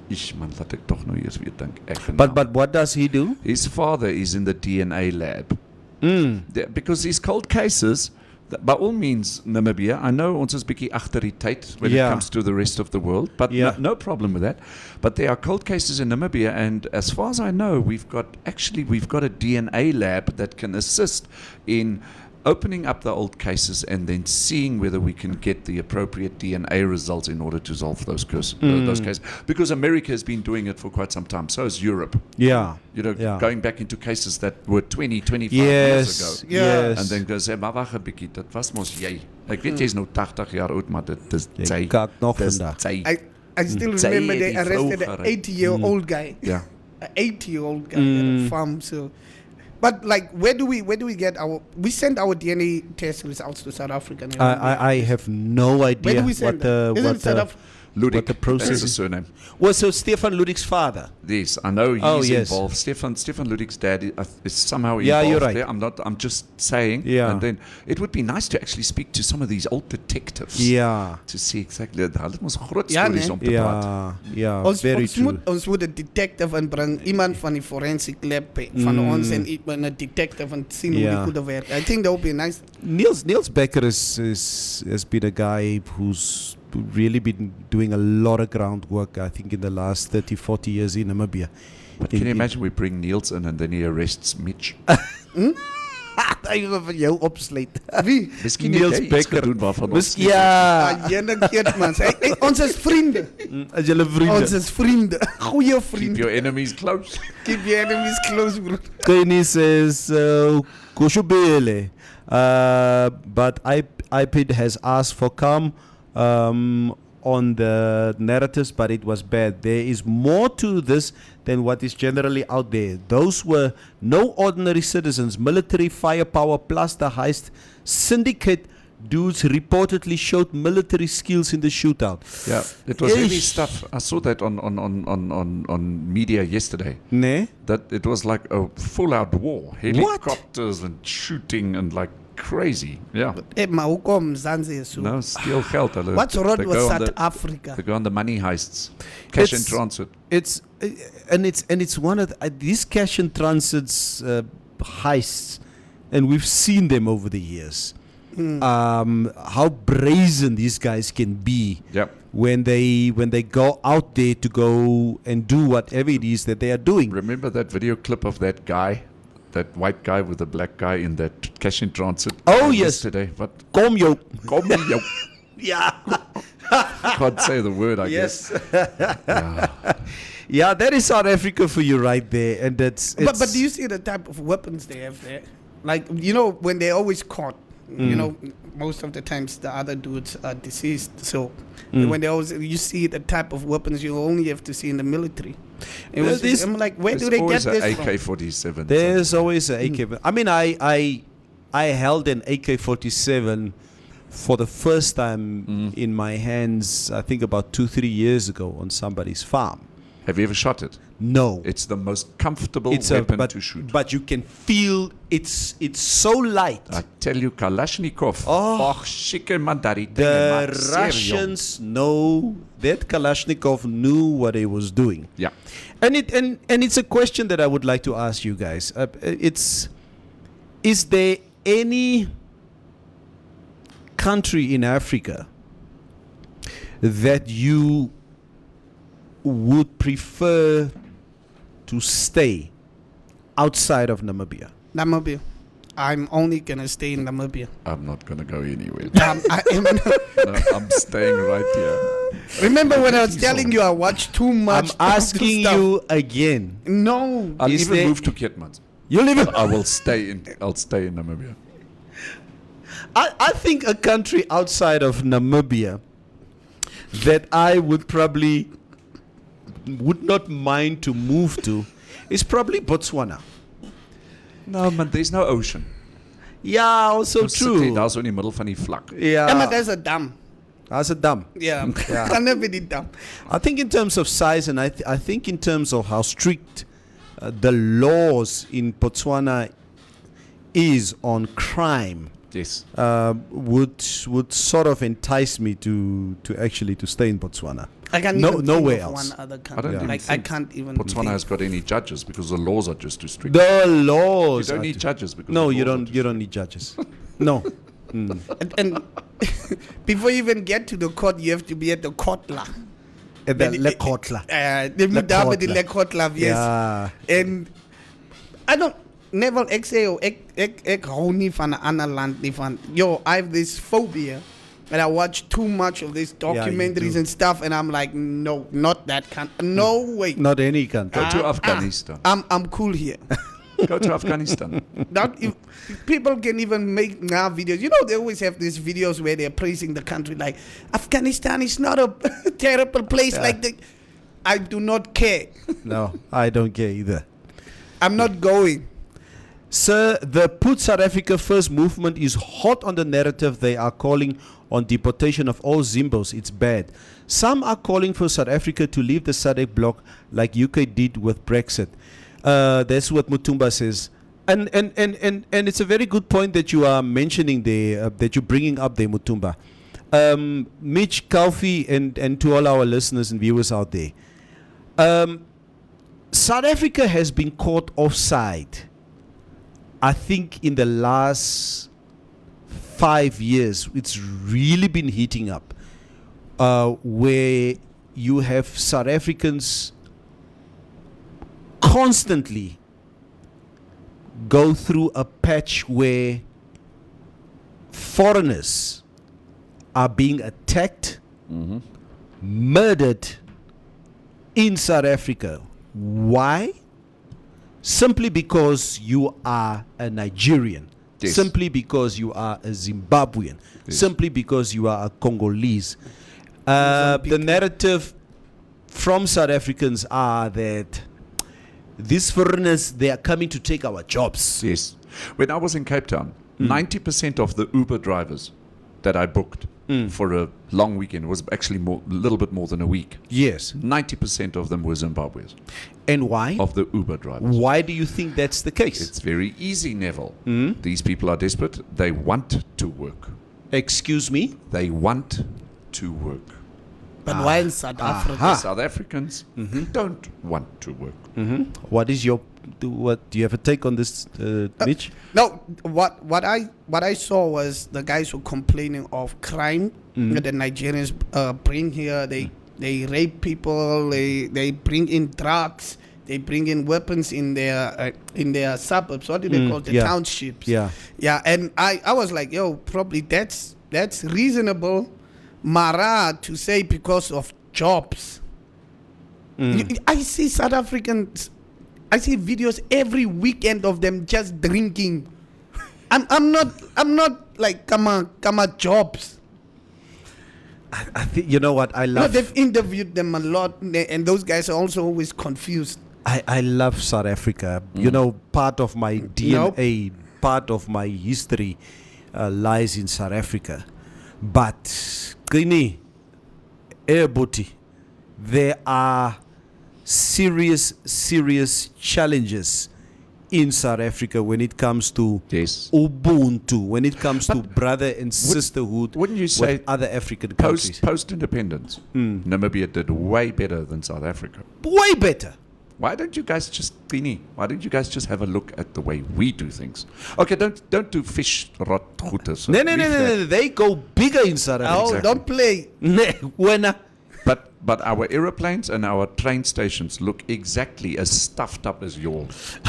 Ish man, laat ek tog nou eers weer dink. But what does he do? His father is in the DNA lab. Because these cold cases, by all means, Namibia, I know ons is bietjie agter die tyd when Yeah. it comes to the rest of the world, but Yeah. no problem with that. But there are cold cases in Namibia, and as far as I know, we've got a DNA lab that can assist in opening up the old cases and then seeing whether we can get the appropriate DNA results in order to solve those cases. Because America has been doing it for quite some time. So has Europe. Yeah. You know, Yeah. going back into cases that were 20, 25 years ago. Yes. And then go sê, maar wag 'n bietjie, dit was mos jy. Ek weet jy's nou 80 jaar oud, maar dit is Jy sy. kak nog Dis vandag. sy. I still Sy remember het they die vrou arrested an gered. 80-year-old guy. Ja. An 80-year-old guy at a farm. So, but like, where do we get our? We send our DNA test results to South Africa. I have no Where idea do we send what the them? Isn't South Af- Ludik, what the process that's the is. surname. Well, so Stefan Ludik's father. Yes, I know he's Oh, yes. involved. Stefan Ludik's dad is somehow Yeah, involved you're right. there. I'm just saying. Yeah. And then it would be nice to actually speak to some of these old detectives. Yeah. To see exactly. Hulle mos groot Ja, stories nee. om te praat. Yeah, Ons, very ons, true. ons moet een detective inbrengen, iemand van die forensic lab van ons en een detective en zien hoe die Ja. goede werkt. I think that would be nice. Niels Becker has been a guy who's really been doing a lot of groundwork, I think, in the last 30, 40 years in Namibia. But can you imagine we bring Niels in and then he arrests Mitch? Hy gaan vir jou opsluit. Wie? Miskien Niels het jy iets Becker. gedoen waarvan ons nie Ja, Jenne Keertmans. Ons is vrienden. as julle Ons vriende. is vrienden. Goeie Keep vrienden. your enemies close. Keep your enemies close, bro. Kenny says, Kushubele. But IPID has asked for calm on the narratives, but it was bad. There is more to this than what is generally out there. Those were no ordinary citizens. Military firepower plus the heist syndicate dudes reportedly showed military skills in the shootout. Yeah, it was heavy Ish. stuff. I saw that on media yesterday. Ne? That it was like a full-out war. Helicopters and shooting and like crazy. Yeah. Maar hoekom Mzansi is so? No, steal geld. Hulle- What's wrong they with go on South the- Africa? They go on the money heists. Cash in It's- transit. It's one of these cash and transits heists, and we've seen them over the years. How brazen these guys can be Yep. when they go out there to go and do whatever it is that they are doing. Remember that video clip of that guy? That white guy with the black guy in that cash in transit? Oh, yes. Yesterday. What? Kom jou. Kom jou. Yeah. Can't say the word, I guess. Yeah, that is South Africa for you right there, and that's. But do you see the type of weapons they have there? Like, you know, when they're always caught, you know, most of the times the other dudes are deceased. So when they always, you see the type of weapons you only have to see in the military. It was just, I'm like, where do they get There's always this an from? AK-47. There's always an AK. I mean, I held an AK-47 for the first time in my hands, I think about 2-3 years ago on somebody's farm. Have you ever shot it? No. It's the most comfortable It's weapon to shoot. but you can feel it's so light. I tell you, Kalashnikov. Oh. Chicken mandari. The Russians know that Kalashnikov knew what he was doing. Yeah. And it's a question that I would like to ask you guys. Is there any country in Africa that you would prefer to stay outside of Namibia? Namibia. I'm only going to stay in Namibia. I'm not going to go anywhere. I am No, I'm staying right here. Remember when I was telling you I watched too much? I'm asking stuff? you again. No. I'll Is even there- move to Keetmans. You live in. I'll stay in Namibia. I think a country outside of Namibia that I would not mind to move to is probably Botswana. No, man, there's no ocean. Yeah, also Ons sit true. hier, daar's so in die middel van die vlak. Yeah, but Yeah, there's a dam. that's a dam. Yeah. Can never be dam. I think in terms of size, and I think in terms of how strict the laws in Botswana is on crime, Yes. would sort of entice me to actually to stay in Botswana. I can't No- even nowhere think of else. one other I don't country. even Like, I think can't even Botswana think. has got any judges because the laws are just too strict. The You laws. don't are need too- judges because No, the you laws are don't. too You don't need judges. No. And before you even get to the court, you have to be at the kotla. At the Lekotla. The Mudaba, the Lekotla. Lekotla, yes. Yeah. And I don't, Never ek sê jou, ek hou nie van 'n ander land nie van. Yo, I have this phobia. And I watch too much of these documentaries do. and stuff, and I'm like, no, not that country. No way. Not any country. Go to Afghanistan. I'm cool here. Go to Afghanistan. Not if, people can even make now videos. You know, they always have these videos where they're praising the country, like Afghanistan is not a terrible place. Like that. I do not care. No, I don't care either. I'm not going. Sir, the Put South Africa First movement is hot on the narrative. They are calling on deportation of all Zimbos. It's bad. Some are calling for South Africa to leave the SADC bloc like UK did with Brexit. That's what Mutumba says. And it's a very good point that you are mentioning there, that you're bringing up there, Mutumba. Mitch, Kaufi, and to all our listeners and viewers out there. South Africa has been caught offside, I think, in the last 5 years. It's really been heating up, where you have South Africans constantly go through a patch where foreigners are being attacked, murdered in South Africa. Why? Simply because you are a Nigerian. Yes. Simply because you are a Zimbabwean. Yes. Simply because you are a Congolese. The narrative from South Africans are that these foreigners, they are coming to take our jobs. Yes. When I was in Cape Town, 90% of the Uber drivers that I booked for a long weekend, was actually a little bit more than a week. Yes. 90% of them were Zimbabweans, And why? of the Uber drivers. Why do you think that's the case? It's very easy, Neville. These people are desperate. They want to work. Excuse me? They want to work. But why in South Africa? South Africans don't want to work. What is your... Do you have a take on this, Mitch? No, what I saw was the guys were complaining of crime that the Nigerians bring here. They rape people. They bring in drugs. They bring in weapons in their suburbs. What do they call the townships? Yeah. Yeah. And I was like, yo, probably that's reasonable, Mara, to say because of jobs. I see South Africans. I see videos every weekend of them just drinking. I'm not like come on jobs. I think, you know what I love? They've interviewed them a lot, and those guys are also always confused. I love South Africa. You know, part of my DNA, part of my history lies in South Africa. But, Kini, Ebuti, there are serious challenges in South Africa when it comes to Ubuntu, when it comes to brother and sisterhood wouldn't you say with other African countries. Post-independence, Namibia did way better than South Africa. Way better. Why don't you guys just have a look at the way we do things? Okay, don't do fish rot goedes. No. They go bigger in South Africa. Oh, Exactly. don't play. When But our aeroplanes and our train stations look exactly as stuffed up as yours.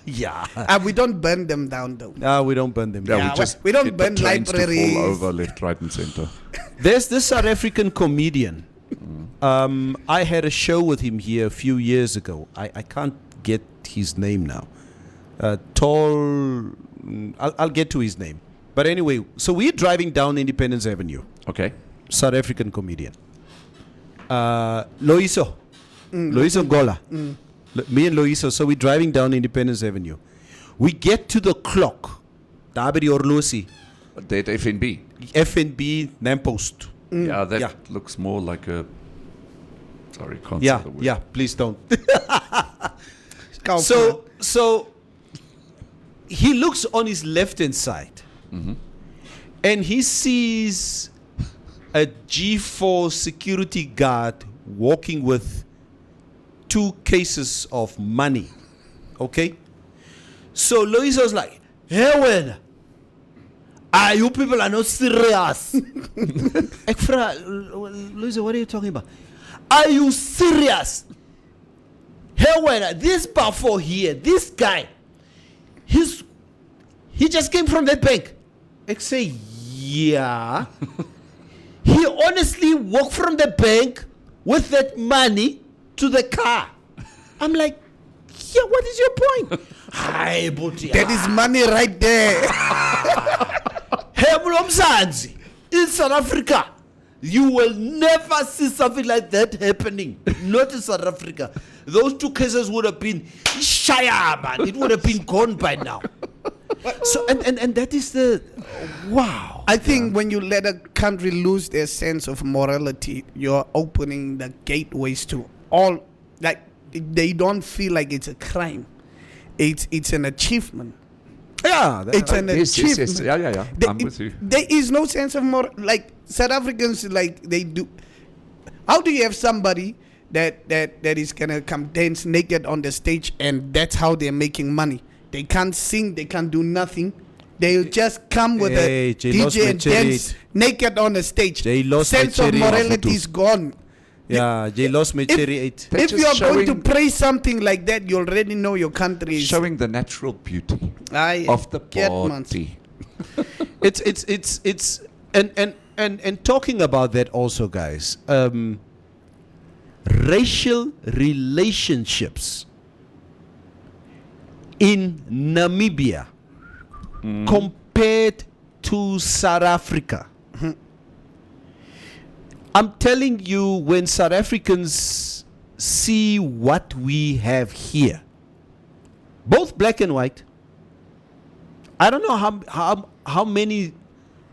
yeah. We don't burn them down though. No, we don't burn them. Yeah, we don't burn trains libraries. to fall over left, right, and center. There's this South African comedian. I had a show with him here a few years ago. I can't get his name now. I'll get to his name. But anyway, so we're driving down Independence Avenue. Okay. South African comedian. Loiso Ngola. Me and Loiso, so we're driving down Independence Avenue. We get to the clock. Dabri Orlosi. That FNB. FNB Nampost. Yeah, that looks more like a... Sorry, can't say the word. Yeah, please don't. So he looks on his left-hand side and he sees a G4 security guard walking with 2 cases of money. Okay? So Lois was like, hey, when? You people are not serious. Lois, what are you talking about? Are you serious? Hey, when this Bafo here, this guy, he just came from that bank. I say, yeah. He honestly walked from the bank with that money to the car. I'm like, yeah, what is your point? Hi, Buti. That is money right there. Hey, Mlomzanzi, in South Africa, you will never see something like that happening. Not in South Africa. Those two cases would have been man. It would have been gone by now. So and that is the wow. I think when you let a country lose their sense of morality, you're opening the gateways to all, like, they don't feel like it's a crime. It's an achievement. Yeah, It's an Yes, achievement. yes, yes. Yeah. I'm with you. There is no sense of like South Africans, like they do. How do you have somebody that is gonna come dance naked on the stage and that's how they're making money? They can't sing, they can't do nothing. They just come with Hey, a J lost DJ and maturity. dance naked on the stage. They lost Sense of maturity. morality is gone. Yeah, they lost me cherry 8. They're If just you're going to showing- praise something like that, you already know your country is. Showing the natural beauty I of the get, man. body. It's and talking about that also, guys. Racial relationships in Namibia compared to South Africa. I'm telling you, when South Africans see what we have here, both black and white, I don't know how many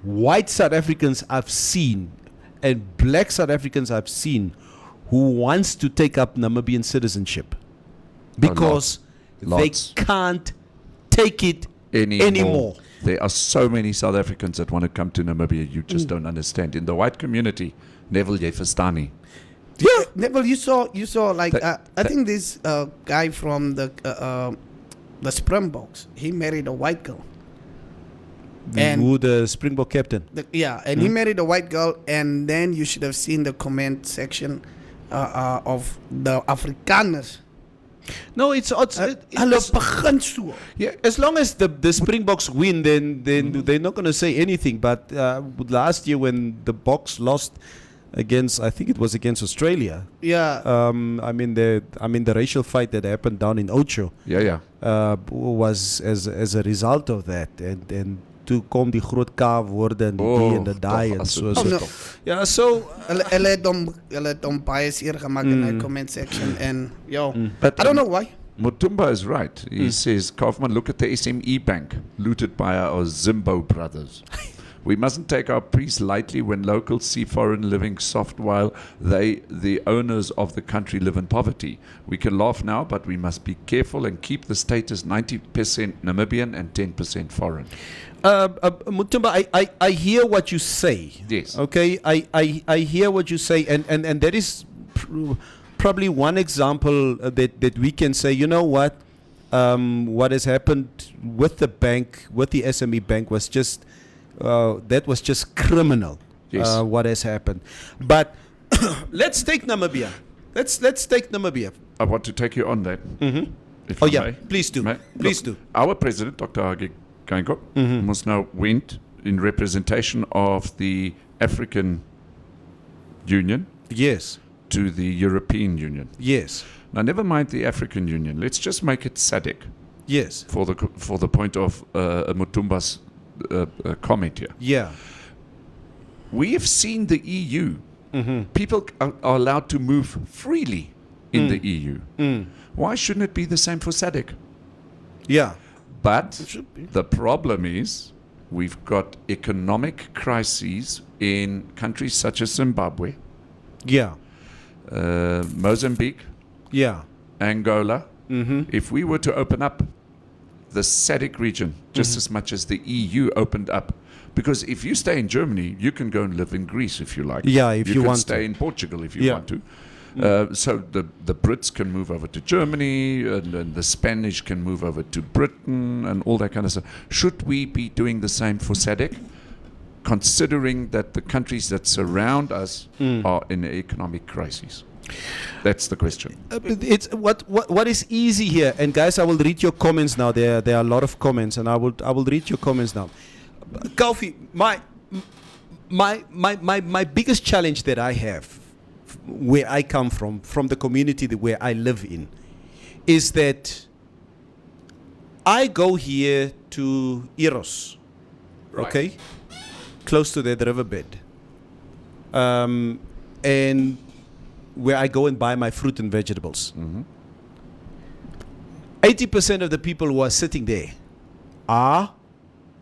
white South Africans I've seen and black South Africans I've seen who wants to take up Namibian citizenship because Lots. they can't take it anymore. There are so many South Africans that want to come to Namibia. You just don't understand. In the white community, Neville Jefferstani. Yeah, Neville, you saw like That- I think this guy from the Springboks, he married a white girl. And Who the Springbok captain? and he married a white girl, and then you should have seen the comment section of the Afrikaners. No, it's Hulle begin so. yeah. As long as the Springboks win, then they're not going to say anything. But last year when the Boks lost against, I think it was against Australia. Yeah. I mean the racial fight that happened down in Ocho Yeah. was as a result of that, and toe kom die groot K woorde en die Oh, D en die daai en tog, so. as- Oh, no. Yeah, so Hulle het hom baie seer gemaak in die comment section, and But I don't know why. Mutumba is right. He says, Kaufman, look at the SME bank looted by our Zimbo brothers. We mustn't take our priests lightly when locals see foreign living soft while they, the owners of the country, live in poverty. We can laugh now, but we must be careful and keep the status 90% Namibian and 10% foreign. Mutumba, I hear what you say. Yes. Okay, I hear what you say, and that is probably one example that we can say, you know what has happened with the bank, with the SME bank was just that was just criminal. Yes. What has happened, but let's take Namibia. Let's take Namibia. I want to take you on that. Mm-hmm. If Oh I yeah, may. please do. May? Please Look, do. Our president, Dr. Hage Geingob, Mm-hmm. must now went in representation of the African Union Yes. to the European Union. Yes. Now, never mind the African Union. Let's just make it SADC Yes. for the point of Mutumba's comment here. Yeah. We have seen the EU. Mm-hmm. People are allowed to move freely in the EU. Mm. Why shouldn't it be the same for SADC? Yeah. But the problem is we've got economic crises in countries such as Zimbabwe, Yeah. Mozambique, Yeah. Angola. Mm-hmm. If we were to open up the SADC region just as much as the EU opened up, because if you stay in Germany, you can go and live in Greece if you like. Yeah, if you can want stay to. in Portugal if you Yeah. want to. So the Brits can move over to Germany, and the Spanish can move over to Britain, and all that kind of stuff. Should we be doing the same for SADC, considering that the countries that surround us are in economic crises? That's the question. It's what is easy here, and guys, I will read your comments now. There are a lot of comments, and I will read your comments now. Kaufi, my biggest challenge that I have, where I come from the community where I live in, is that I go here to Eros, Right. okay, close to that riverbed, and where I go and buy my fruit and vegetables. 80% of the people who are sitting there are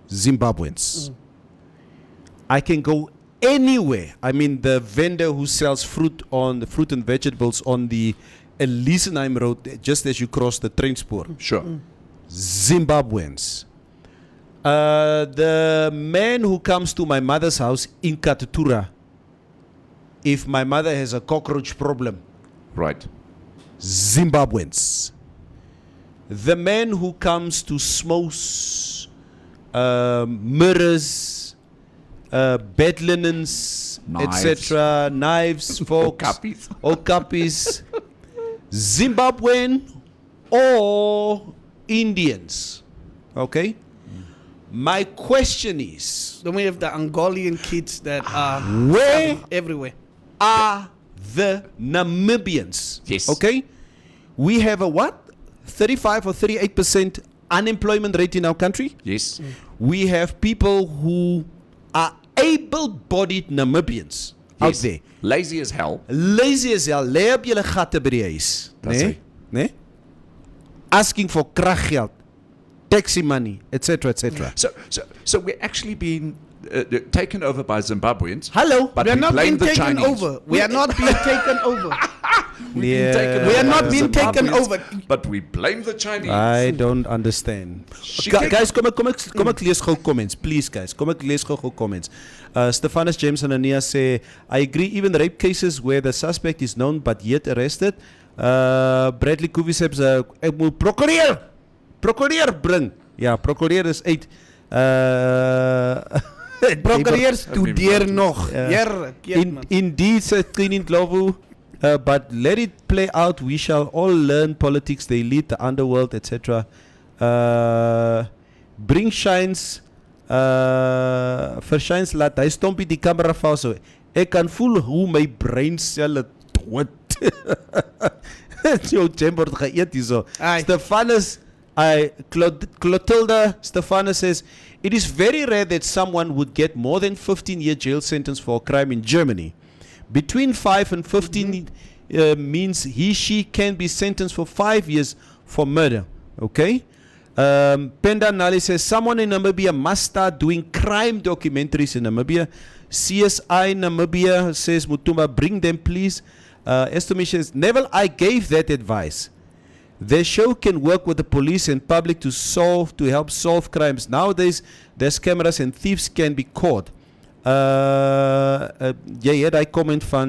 Zimbabweans. I can go anywhere. I mean, the vendor who sells fruit and vegetables on the Elisenheim Road, just as you cross the train spoor, Sure. Zimbabweans. The man who comes to my mother's house in Katutura, if my mother has a cockroach problem, Right. Zimbabweans. The man who comes to Smos, mirrors, bed linens, Knives. etc., knives, forks, Okapis. okapis, Zimbabwean or Indians. Okay? My question is, Then we have the Angolan kids that are where everywhere. are the Namibians? Yes. Okay? We have a what? 35 or 38% unemployment rate in our country. Yes. We have people who are able-bodied Namibians out Yes. there. Lazy as hell. Lazy as hell. Lê op julle gatte by die huis. That's Nee? right. Nee? Asking for kraggeld, taxi money, etc., etc. So we're actually being taken over by Zimbabweans. Hello? But We are we not blame being the taken Chinese. over. We are not being taken over. Yeah. We are by not the being taken Zimbabweans, over. But we blame the Chinese. I don't understand. Guys, kom ek lees gou comments, please guys. Kom ek lees gou comments. Stephanus James and Ania say, I agree, even rape cases where the suspect is known but yet arrested. Bradley Kovi says, ek moet prokureur bring. Ja, prokureur is uit. Prokureurs studeer nog. Here, Indeed, says Cleaning Glovu. But let it play out. We shall all learn politics. They lead the underworld, etc. Bring shines. Vershines laat hy stompie die kamera val so. Ek kan voel hoe my breinselle dood. Jou chamber geëet hierso. Aye. Stephanus Clotilda Stephanus says, it is very rare that someone would get more than 15-year jail sentence for a crime in Germany. Between 5 and 15 means she can be sentenced for 5 years for murder. Okay? Penda Nali says, someone in Namibia must start doing crime documentaries in Namibia. CSI Namibia says, Mutumba, bring them please. Estomi says, Neville, I gave that advice. Their show can work with the police and public to help solve crimes. Nowadays, there's cameras and thieves can be caught. Jy het daai comment van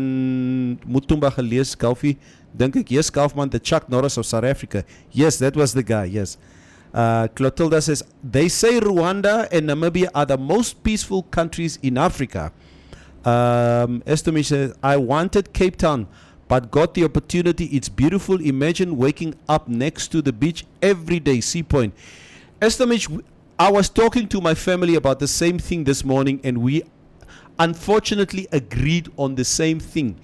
Mutumba gelees, Kaufi. Dink ek, yes, Kaufman, the Chuck Norris of South Africa. Yes, that was the guy, yes. Clotilda says, they say Rwanda and Namibia are the most peaceful countries in Africa. Estomi says, I wanted Cape Town, but got the opportunity. It's beautiful. Imagine waking up next to the beach every day. Sea Point. Estomi, I was talking to my family about the same thing this morning, and we unfortunately agreed on the same thing.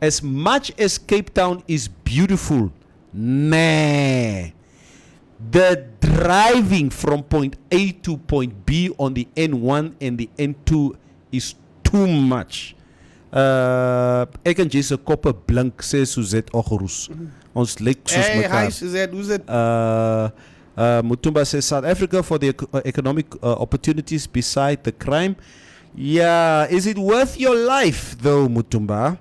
As much as Cape Town is beautiful, the driving from point A to point B on the N1 and the N2 is too much. Ek en jy se koppe blink, sê Suzette Oggerus. Ons lyk soos Hey, mekaar. hi Suzette, who's it? Mutumba says South Africa for the economic opportunities beside the crime. Yeah, is it worth your life though, Mutumba?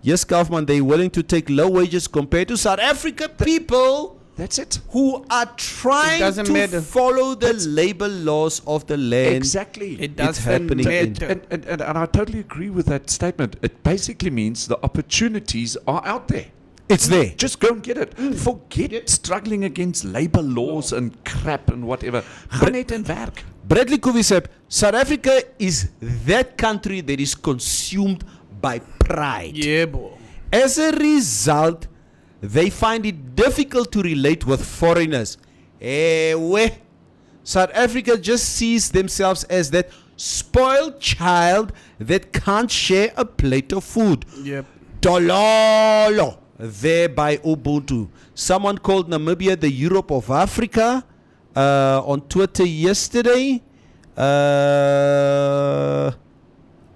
Yes, Kaufman, they're willing to take low wages compared to South Africa people That's it. who are trying doesn't to matter. follow the labor laws of the land. Exactly. It It's doesn't happening in- matter. And I totally agree with that statement. It basically means the opportunities are out there. It's there. Just go and get it. Forget struggling against labor laws and crap and whatever. Gaan net en werk. Bradley Kovi said, South Africa is that country that is consumed by pride. Yeah, boy. As a result, they find it difficult to relate with foreigners. South Africa just sees themselves as that spoiled child that can't share a plate of food. Yep. Dololo, there by Ubuntu. Someone called Namibia the Europe of Africa on Twitter yesterday.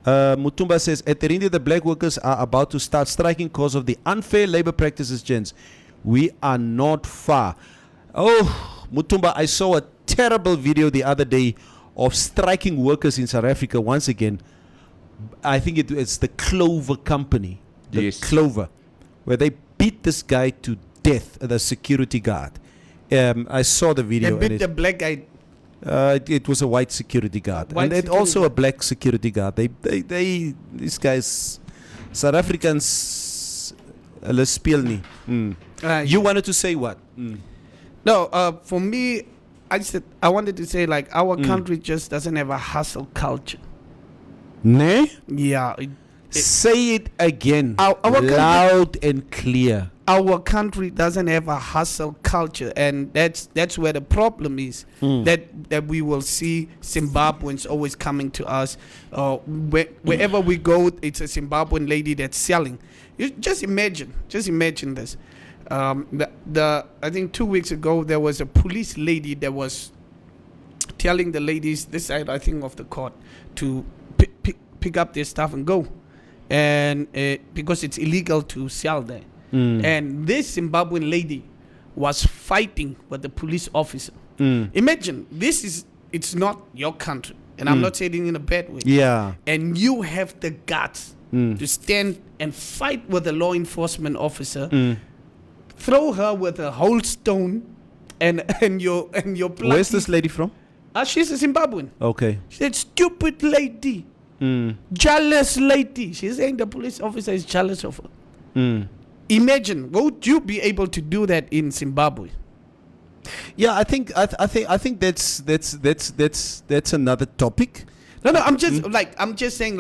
Mutumba says, at Terindi, the black workers are about to start striking because of the unfair labor practices, gents. We are not far. Oh, Mutumba, I saw a terrible video the other day of striking workers in South Africa once again. I think it's the Clover company. The Yes. Clover, where they beat this guy to death, the security guard. I saw the They video. beat the black guy. It was a white security guard, White and it security also a guard. black security guard. These guys, South Africans, hulle speel nie. You wanted to say what? No, for me, I wanted to say like our country just doesn't have a hustle culture. Ne? Yeah, Say it again, Our country- loud and clear. our country doesn't have a hustle culture, and that's where the problem is. That we will see Zimbabweans always coming to us. Wherever we go, it's a Zimbabwean lady that's selling. You just imagine this. I think 2 weeks ago there was a police lady that was telling the ladies this side, I think, of the court to pick up their stuff and go, and because it's illegal to sell there. And this Zimbabwean lady was fighting with the police officer. Imagine, it's not your country, and I'm not saying it in a bad way. Yeah. And you have the guts to stand and fight with a law enforcement officer, throw her with a whole stone, and your Where's this lady from? she's a Zimbabwean. Okay. She said, stupid lady, jealous lady. She's saying the police officer is jealous of her. Imagine, would you be able to do that in Zimbabwe? Yeah, I think that's another topic. No, I'm just saying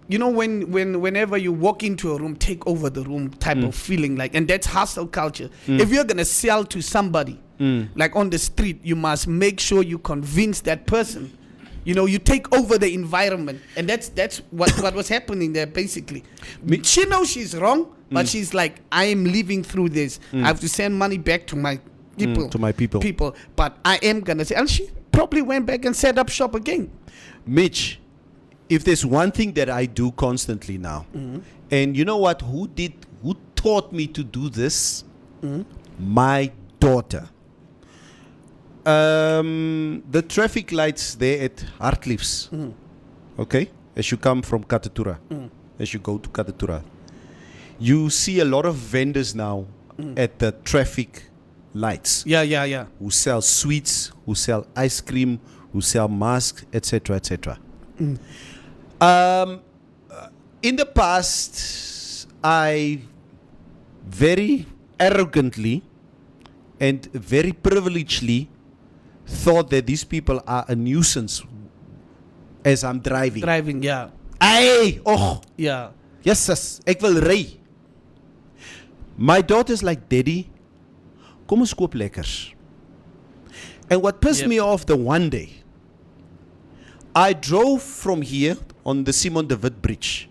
whenever you walk into a room, take over the room type of feeling, and that's hustle culture. If you're gonna sell to somebody, like on the street, you must make sure you convince that person. You take over the environment, and that's what was happening there basically. She knows she's wrong, but she's like, I am living through this. I have to send money back to my people. To my people. But I am gonna say, and she probably went back and set up shop again. Mitch, if there's one thing that I do constantly now, and you know what? Who taught me to do this? My daughter. The traffic lights there at Hartliefs, okay, as you come from Katatura, as you go to Katatura, you see a lot of vendors now at the traffic lights. Yeah. Who sell sweets, who sell ice cream, who sell masks, etc., etc. In the past, I very arrogantly and very privilegedly thought that these people are a nuisance as I'm driving. Yeah. Hey, oh, Yeah. yes, ek wil ry. My daughter's like, Daddy, kom ons koop lekkers. And what pissed me off the one day, I drove from here on the Simon de Wit Bridge.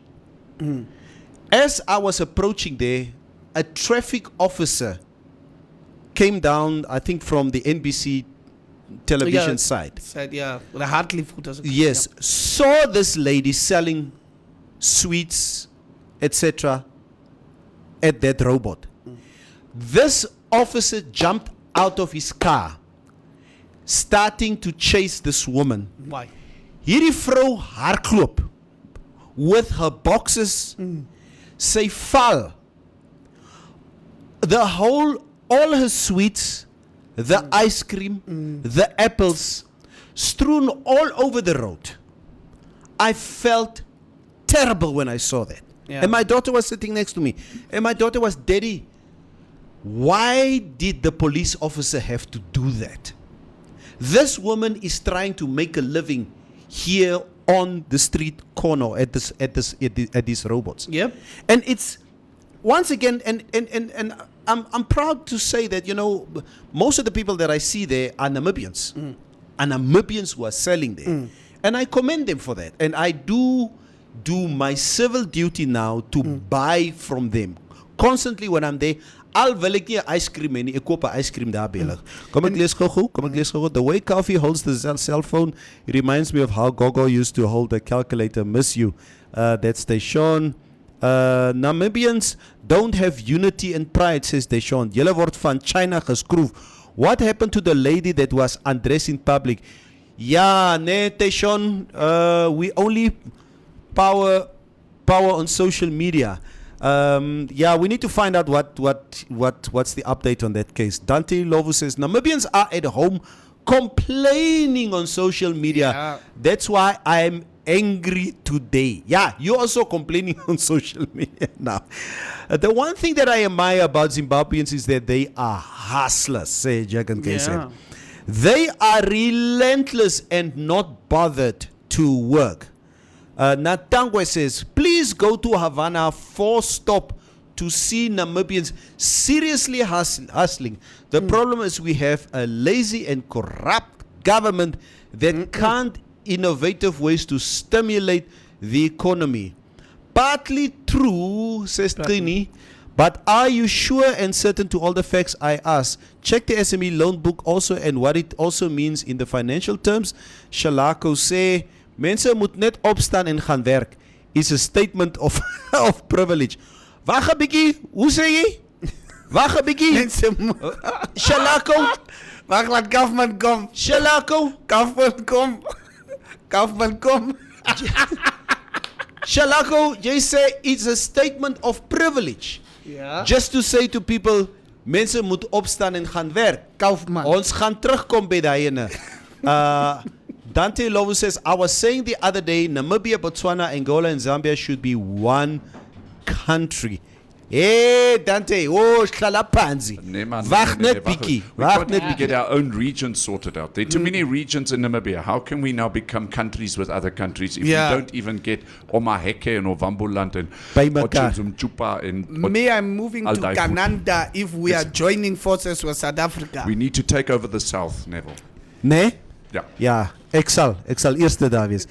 As I was approaching there, a traffic officer came down, I think from the NBC television side. Said, yeah, the Hartley food. Yes, saw this lady selling sweets, etc. at that robot. This officer jumped out of his car, starting to chase this woman. Why? Hierdie vrou hardloop with her boxes. Sy val. All her sweets, the ice cream, the apples, strewn all over the road. I felt terrible when I saw that. Yeah. And my daughter was sitting next to me. And my daughter was, Daddy, why did the police officer have to do that? This woman is trying to make a living here on the street corner at these robots. Yep. And it's once again, and I'm proud to say that, most of the people that I see there are Namibians. And Namibians who are selling there. And I commend them for that. And I do my civil duty now to buy from them. Constantly when I'm there, al wil ek nie ice cream en ek koop 'n ice cream daar by hulle. Kom ek lees gou. The way Coffee holds the cell phone reminds me of how Gogo used to hold the calculator. Miss you. That's Deshaun. Namibians don't have unity and pride, says Deshaun. Julle word van China geskroef. What happened to the lady that was undressed in public? Yeah, nee, Deshaun, we only power on social media. We need to find out what's the update on that case. Dante Lovu says Namibians are at home complaining on social media. Yeah. That's why I'm angry today. Yeah, you're also complaining on social media now. The one thing that I admire about Zimbabweans is that they are hustlers, say Jack and Kay said. They are relentless and not bothered to work. Natangwe says, please go to Havana for stop to see Namibians seriously hustling. The problem is we have a lazy and corrupt government that can't innovative ways to stimulate the economy. Partly true, says Trini, but are you sure and certain to all the facts I ask? Check the SME loan book also and what it also means in the financial terms. Shalako say, mense moet net opstaan en gaan werk is a statement of privilege. Wag 'n bietjie, hoe sê jy? Wag 'n bietjie. Mense Shalako, wag laat Kaufman kom. Shalako, Kaufman kom. Shalako, jy say it's a statement of privilege. Ja. Just to say to people, mense moet opstaan en gaan werk. Kaufman. Ons gaan terugkom by daai ene. Dante Lovu says, I was saying the other day, Namibia, Botswana, Angola, and Zambia should be one country. Hey, Dante, hlala phansi. Wag net bietjie. Wag net We bietjie. get our own regions sorted out. There are too many regions in Namibia. How can we now become countries with other countries if Yeah. we don't even get Omaheke and Ovambuland and By mekaar. Chupa and Me, I'm moving to Al Daifut. Canada if we are joining forces with South Africa. We need to take over the South, Neville. Nee? Yeah. Ja, ek sal eerste daar wees.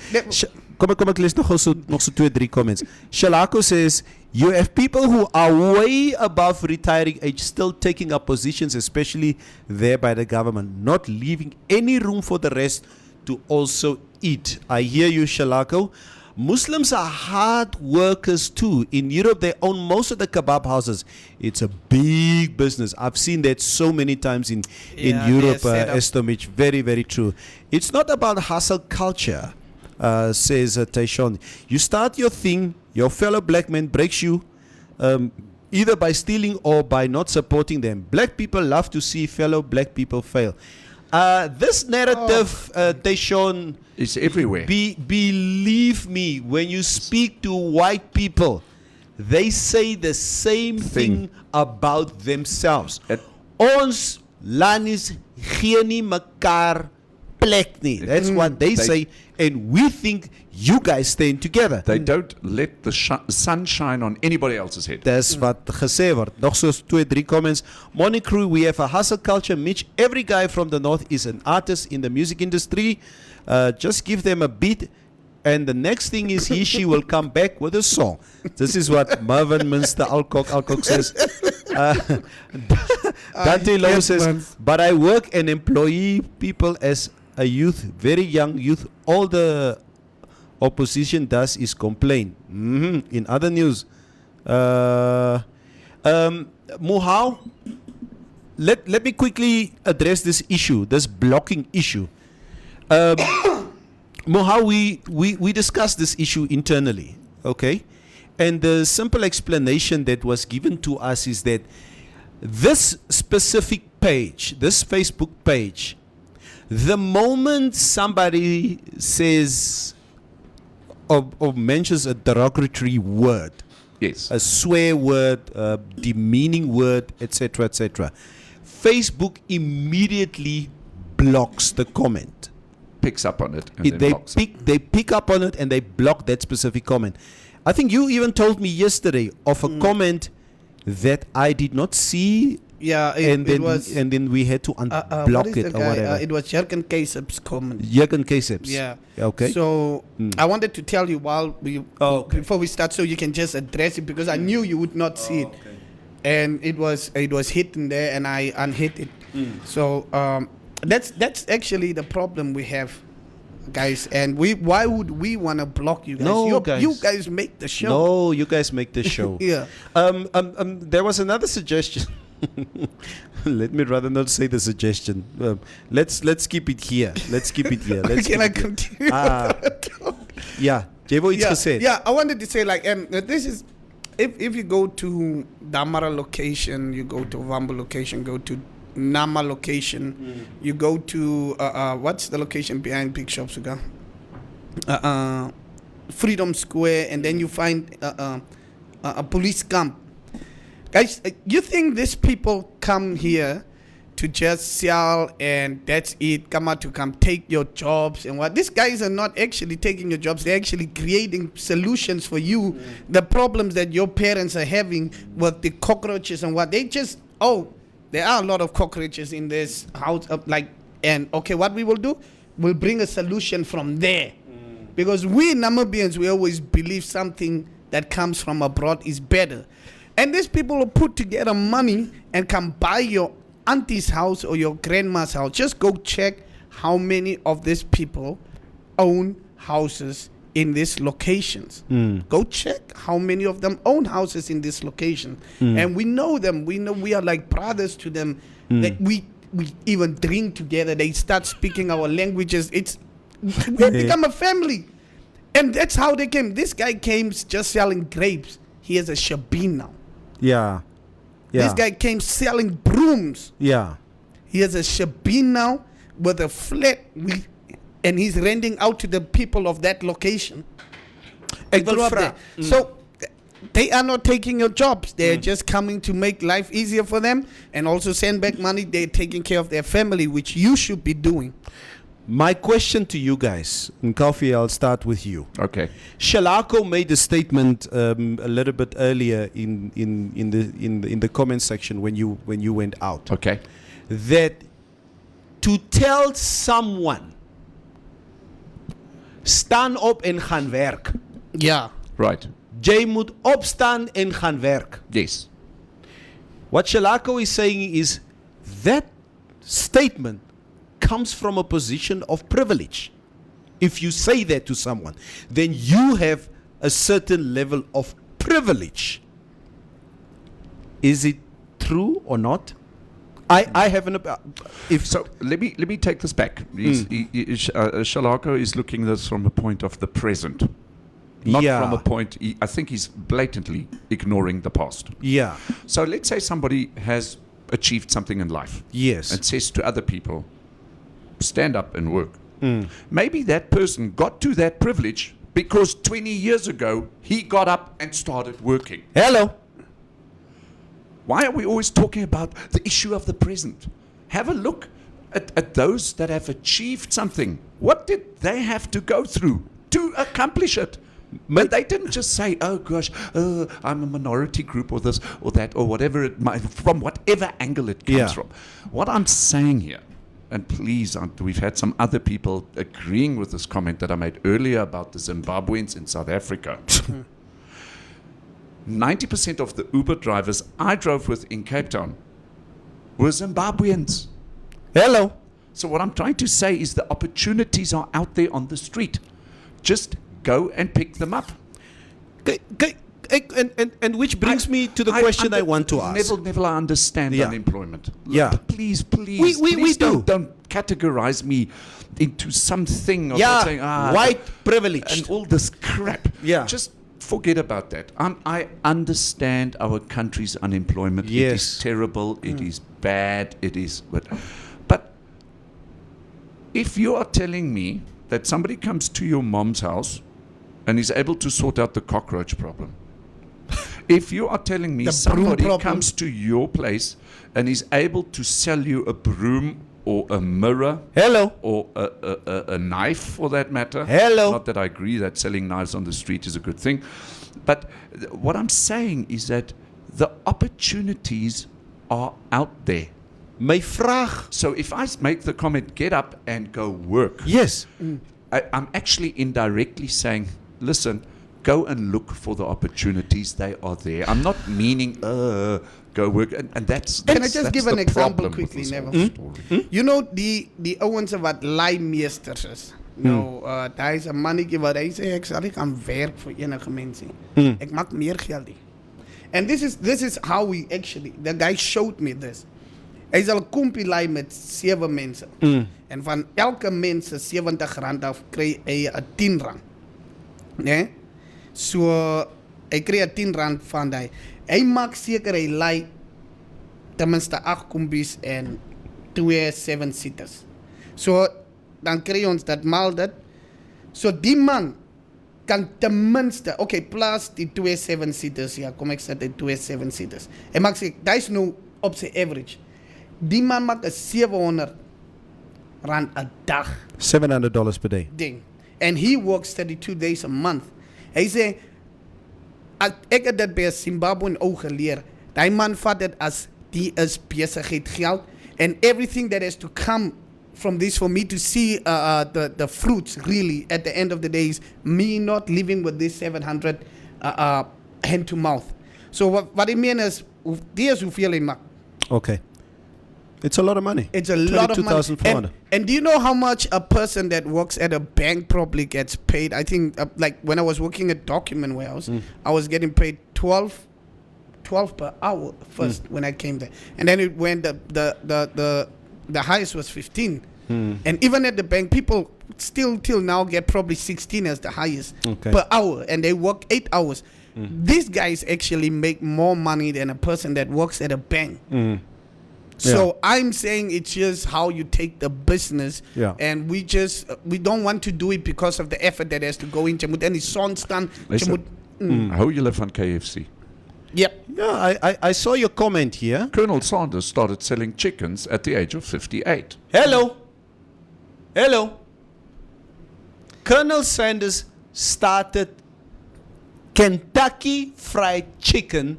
Kom ek lees nog so 2-3 comments. Shalako says, you have people who are way above retiring age still taking up positions, especially there by the government, not leaving any room for the rest to also eat. I hear you, Shalako. Muslims are hard workers too. In Europe, they own most of the kebab houses. It's a big business. I've seen that so many times in Europe, Estomich. Very, very true. It's not about hustle culture, says Taishon. You start your thing, your fellow black man breaks you, either by stealing or by not supporting them. Black people love to see fellow black people fail. This narrative, Taishon, It's everywhere. Believe me, when you speak to white people, they say the same thing about themselves. Ons lanis gee nie mekaar plek nie. That's what they say, and we think you guys stand together. They don't let the sun shine on anybody else's head. Dis wat gesê word. Nog so 2-3 comments. Morning crew, we have a hustle culture. Mitch, every guy from the north is an artist in the music industry. Just give them a beat, and the next thing is she will come back with a song. This is what Marvin Minster Alcock says. Dante Lowe says, but I work and employ people as a youth, very young youth. All the opposition does is complain. In other news, Muhau, let me quickly address this issue, this blocking issue. Muhau, we discussed this issue internally, okay? And the simple explanation that was given to us is that this specific page, this Facebook page, the moment somebody says or mentions a derogatory word, Yes. a swear word, a demeaning word, etc., Facebook immediately blocks the comment. Picks up on it and then blocks it. They pick up on it and they block that specific comment. I think you even told me yesterday of a comment that I did not see, Yeah, and it was. then we had to What unblock is it the or guy? whatever. It was Jurgen Kacep's comment. Jurgen Kaceps. Yeah. Okay. So I wanted to tell you while we before we start, so you can just address it because I knew you would not see it, and it was hidden there, and I unhid it. So that's actually the problem we have, guys. And why would we want to block you guys? No, You guys make the show. No, you guys make the show. Yeah. There was another suggestion. Let me rather not say the suggestion. Let's keep it here. Let's keep it here. Let's Can I keep it continue? here. Yeah, Jebo, it's said. Yeah, I wanted to say like, this is if you go to Damara location, you go to Wambo location, go to Nama location, you go to what's the location behind Big Shops? You go Freedom Square, and then you find a police camp. Guys, you think these people come here to just sell and that's it, come out to come take your jobs and what? These guys are not actually taking your jobs. They're actually creating solutions for you. The problems that your parents are having with the cockroaches and what, they just, there are a lot of cockroaches in this house. And okay, what we will do, we'll bring a solution from there. Because we Namibians, we always believe something that comes from abroad is better. And these people will put together money and can buy your auntie's house or your grandma's house. Just go check how many of these people own houses in these locations. Go check how many of them own houses in this location. And we know them. We know we are like brothers to them. That we even drink together. They start speaking our languages. We become a family. And that's how they came. This guy came just selling grapes. He has a shabin now. Yeah. This guy came selling brooms. Yeah. He has a shabin now with a flat, and he's renting out to the people of that location. Ek Grew wil up vra- there. So they are not taking your jobs. They're just coming to make life easier for them and also send back money. They're taking care of their family, which you should be doing. My question to you guys, and Kofi, I'll start with you. Okay. Shalako made a statement a little bit earlier in the comment section when you went out. Okay. That to tell someone staan op en gaan werk. Yeah. Right. Jy moet opstaan en gaan werk. Yes. What Shalako is saying is that statement comes from a position of privilege. If you say that to someone, then you have a certain level of privilege. Is it true or not? I have an So let me take this back. Shalako is looking at this from a point of the present, not Yeah. from a point. I think he's blatantly ignoring the past. Yeah. So let's say somebody has achieved something in life Yes. and says to other people, stand up and work. Maybe that person got to that privilege because 20 years ago he got up and started working. Hello. Why are we always talking about the issue of the present? Have a look at those that have achieved something. What did they have to go through to accomplish it? But they didn't just say, oh gosh, I'm a minority group or this or that or whatever it might, from whatever angle it comes Yeah. from. What I'm saying here, and please, we've had some other people agreeing with this comment that I made earlier about the Zimbabweans in South Africa. 90% of the Uber drivers I drove with in Cape Town were Zimbabweans. Hello. So what I'm trying to say is the opportunities are out there on the street. Just go and pick them up. And which brings me to the question I want to ask. Never I understand Yeah. unemployment. Yeah. Please, We do. Don't categorize me into something of Yeah, saying, white privilege. and all this crap. Yeah. Just forget about that. I understand our country's unemployment. It Yes. is terrible. It is bad. It is. But if you are telling me that somebody comes to your mom's house and is able to sort out the cockroach problem, if you are telling me The broom somebody problem. comes to your place and is able to sell you a broom or a mirror Hello. or a knife for that matter. Hello. Not that I agree that selling knives on the street is a good thing. But what I'm saying is that the opportunities are out there. My vraag. So if I make the comment, get up and go work, Yes. I'm actually indirectly saying, listen, go and look for the opportunities. They are there. I'm not meaning, go work. And that's Can I just give an the example problem with quickly, this Neville? whole story. You know die ouens wat leiemeesters is. Nou, daar is 'n mannetjie wat hy sê ek sal nie gaan werk vir enige mense nie. Ek maak meer geld nie. And this is how we actually, the guy showed me this. Hy sal 'n kompie lei met 7 mense. En van elke mens se R70 af kry hy 'n R10. Né? So hy kry 'n R10 van daai. Hy maak seker hy lei ten minste 8 kompies en 2 7-seaters. So dan kry ons dat maal dit. So die man kan ten minste, okay, plus die 2 7-seaters, ja, kom ek sê dit 2 7-seaters. Hy maak sê, dis nou op sy average. Die man maak 'n R700 'n dag $700 per day. ding. And he works 32 days a month. Hy sê, ek het dit by 'n Zimbabwean ou geleer. Die man vat dit as die is besigheid geld. And everything that has to come from this for me to see the fruits really at the end of the day is me not living with this 700 hand to mouth. So what I mean is, dis hoeveel hy maak. Okay. It's a lot of money. It's a lot of money. 22,400. And do you know how much a person that works at a bank probably gets paid? I think like when I was working at Document Warehouse, I was getting paid 12 per hour first when I came there. And then it went the highest was 15. And even at the bank, people still till now get probably 16 as the highest per hour, and they work 8 hours. These guys actually make more money than a person that works at a bank. So I'm saying it's just how you take the business, and we don't want to do it because of the effort that has to go into. Any staan. Hou julle van KFC? Yep. Yeah, I saw your comment here. Colonel Sanders started selling chickens at the age of 58. Hello. Colonel Sanders started Kentucky Fried Chicken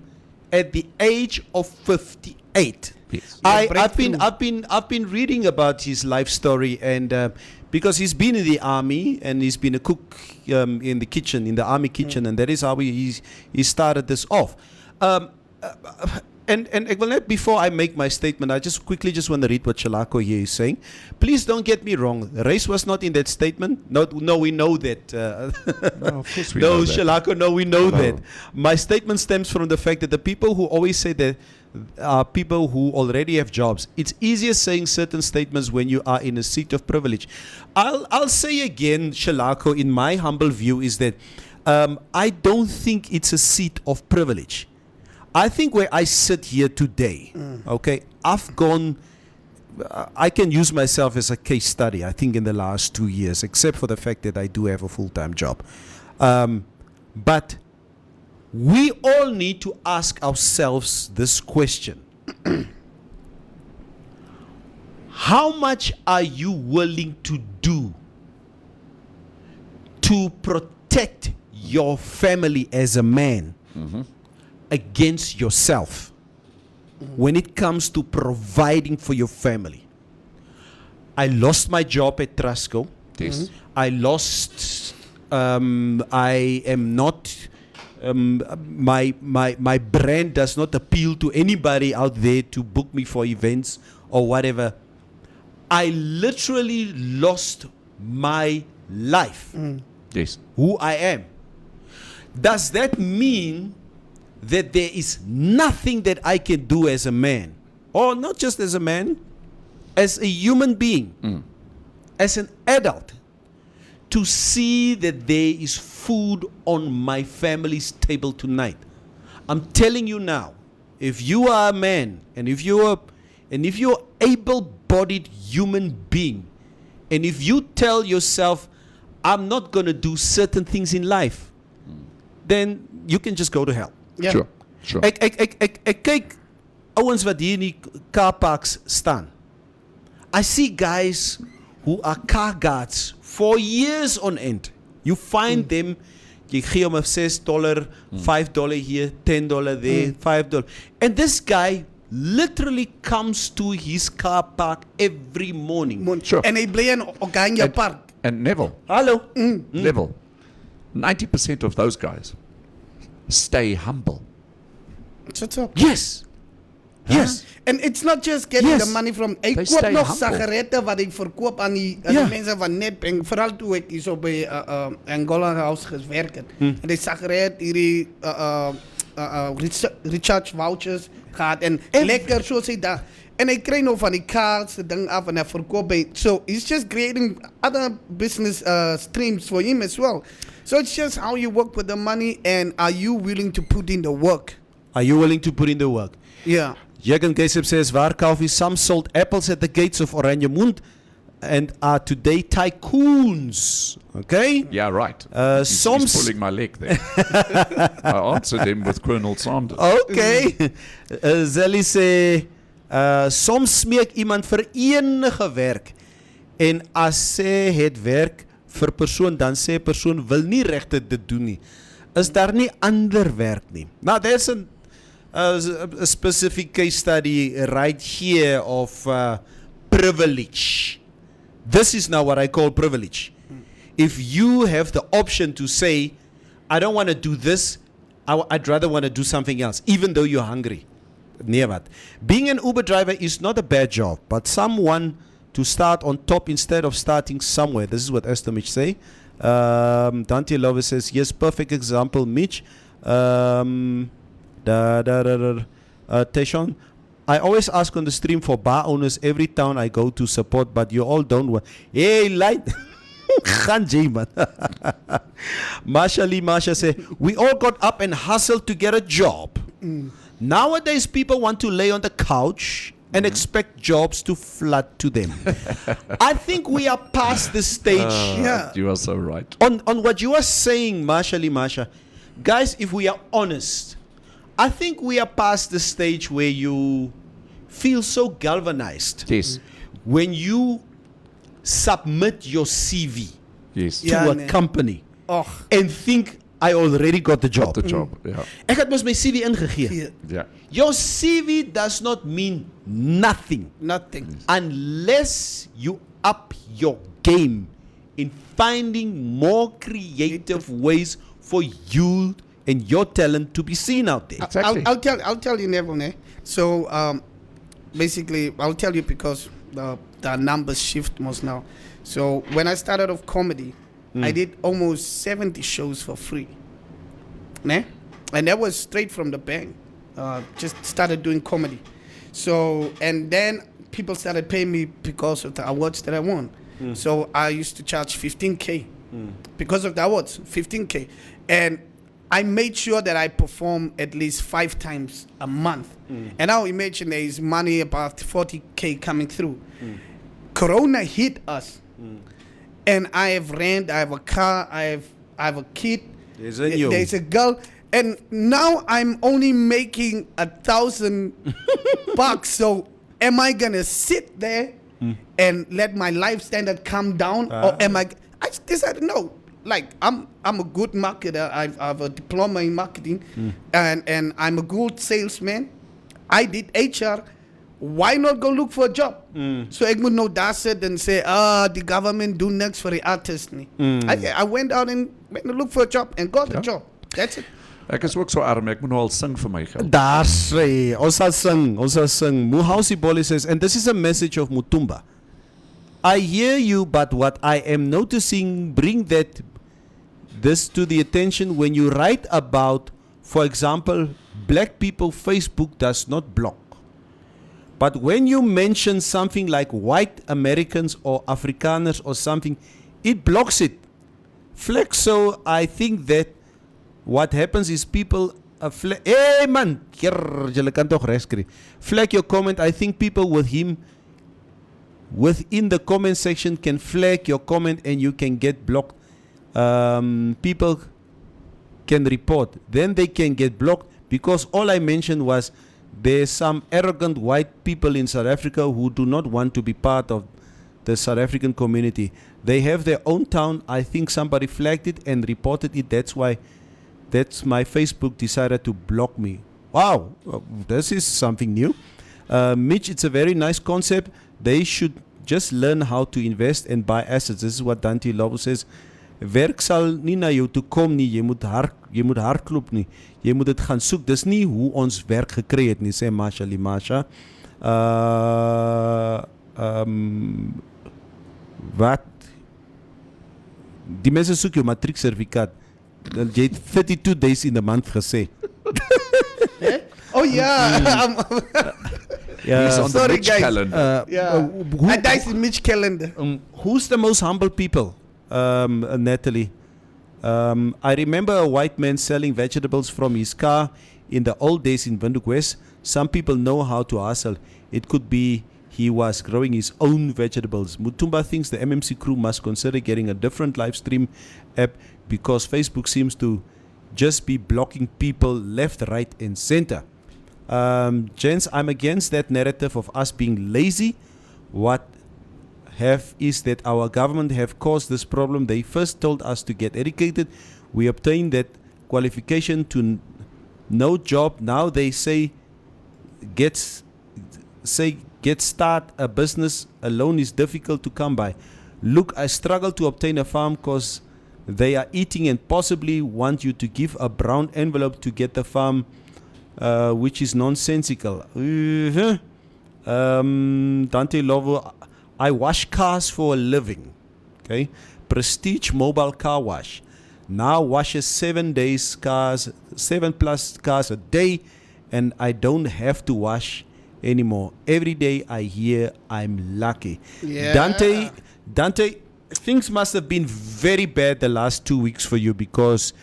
at the age of 58. Yes. I've been reading about his life story, and because he's been in the army and he's been a cook in the kitchen, in the army kitchen, and that is how he started this off. And ek wil net, before I make my statement, I just quickly want to read what Shalako here is saying. Please don't get me wrong. Race was not in that statement. No, we know that. No, of course we no, know that. Shalako, no, we know No. that. My statement stems from the fact that the people who always say that are people who already have jobs. It's easier saying certain statements when you are in a seat of privilege. I'll say again, Shalako, in my humble view, is that I don't think it's a seat of privilege. I think where I sit here today, okay, I've gone, I can use myself as a case study, I think, in the last 2 years, except for the fact that I do have a full-time job. But we all need to ask ourselves this question. How much are you willing to do to protect your family as a man against yourself when it comes to providing for your family? I lost my job at Trusco. Yes. I lost, I am not, my brand does not appeal to anybody out there to book me for events or whatever. I literally lost my life, Yes. who I am. Does that mean that there is nothing that I can do as a man, or not just as a man, as a human being, as an adult, to see that there is food on my family's table tonight? I'm telling you now, if you are a man, and if you're able-bodied human being, and if you tell yourself, I'm not going to do certain things in life, then you can just go to hell. Yeah. Sure. Ek kyk ouens wat hier in die car parks staan. I see guys who are car guards for years on end. You find them, Jy gee hom $6, $5 here, $10 there, $5. And this guy literally comes to his car park every morning. Sure. En hy bly in Oranje Park. And Neville, Hallo. Neville, 90% of those guys stay humble. What's up? Yes. Yes. And it's not just getting Yes. the money from... They Ek koop stay nog humble. sigarette wat ek verkoop aan die Ja. mense van Nedbank, veral toe ek hier so by Angola House gewerk het. En die sigaret, hierdie recharge vouchers gehad en lekker soos hy daar. En hy kry nou van die kaart se ding af en hy verkoop by. So he's just creating other business streams for him as well. So it's just how you work with the money and are you willing to put in the work? Are you willing to put in the work? Yeah. Jürgen Kesep says, waar Kalfie, some sold apples at the gates of Oranjemund and are today tycoons. Okay? Yeah, right. He's pulling my leg there. I answered him with Colonel Sanders. Okay. Zelly sê, soms smeek iemand vir enige werk en as sê het werk vir persoon, dan sê persoon wil nie regte dit doen nie. Is daar nie ander werk nie? Now there's a specific case study right here of privilege. This is now what I call privilege. If you have the option to say, I don't want to do this, I'd rather want to do something else, even though you're hungry. Nee, wat. Being an Uber driver is not a bad job, but someone to start on top instead of starting somewhere. This is what Esther Mitch say. Dante Lover says, yes, perfect example, Mitch. Teshon, I always ask on the stream for bar owners every town I go to support, but you all don't want. Hey, light. Gaan jy, man. Masha say, we all got up and hustled to get a job. Nowadays, people want to lay on the couch and expect jobs to flood to them. I think we are past this stage. Yeah. You are so right. On what you are saying, Masha, guys, if we are honest, I think we are past the stage where you feel so galvanized Yes. when you submit your CV Yes. to Yeah, a nee. company Och, and think I already got the job. The job. Yeah. Ek het mos my CV ingegee. yeah, Yeah. Your CV does not mean nothing nothing. unless you up your game in finding more creative ways for you and your talent to be seen out there. Exactly. I'll tell you, Neville. Ne? So basically, I'll tell you because the numbers shift most now. So when I started off comedy, I did almost 70 shows for free. Ne? And that was straight from the bank. Just started doing comedy. So, and then people started paying me because of the awards that I won. So I used to charge 15K because of the awards, 15K. And I made sure that I perform at least 5 times a month. And now imagine there is money about 40K coming through. Corona hit us. And I have rent, I have a car, I have a kid. There's a girl. And now I'm only making $1,000. So am I gonna sit there and let my life standard come down, or am I decided no. Like I'm a good marketer. I have a diploma in marketing, and I'm a good salesman. I did HR. Why not go look for a job? So ek moet nou daar sit and say, the government do niks for the artist nie. I went out and went to look for a job and got the job. That's it. Ek is ook so arm, ek moet nou al sing vir my geld. Daar sê, ons sal sing. Muhausi Boli says, and this is a message of Mutumba. I hear you, but what I am noticing, bring this to the attention when you write about, for example, black people, Facebook does not block. But when you mention something like white Americans or Afrikaners or something, it blocks it. Flex, so I think that what happens is people hey man, julle kan tog reg kry. Flag your comment. I think people with him within the comment section can flag your comment and you can get blocked. People can report. Then they can get blocked because all I mentioned was there's some arrogant white people in South Africa who do not want to be part of the South African community. They have their own town. I think somebody flagged it and reported it. That's my Facebook decided to block me. Wow, this is something new. Mitch, it's a very nice concept. They should just learn how to invest and buy assets. This is what Dante Lobo says. Werk sal nie na jou toe kom nie. Jy moet hardloop nie. Jy moet dit gaan soek. Dis nie hoe ons werk gekry het nie, sê Masha. Wat? Die mense soek jou matrieksertifikaat. Jy het 32 days in the month gesê. Oh yeah. He's on Sorry, the Mitch guys. calendar. That's the Mitch calendar. Who's the most humble people, Natalie? I remember a white man selling vegetables from his car in the old days in Windhoek West. Some people know how to hustle. It could be he was growing his own vegetables. Mutumba thinks the MMC crew must consider getting a different live stream app because Facebook seems to just be blocking people left, right, and center. Gents, I'm against that narrative of us being lazy. What is that our government have caused this problem. They first told us to get educated. We obtained that qualification to no job. Now they say get start a business. A loan is difficult to come by. Look, I struggle to obtain a farm because they are eating and possibly want you to give a brown envelope to get the farm, which is nonsensical. Dante Lovo, I wash cars for a living. Okay, Prestige Mobile Car Wash now washes 7 plus cars a day, and I don't have to wash anymore. Every day I hear I'm lucky. Yeah. Dante, things must have been very bad the last 2 weeks for you because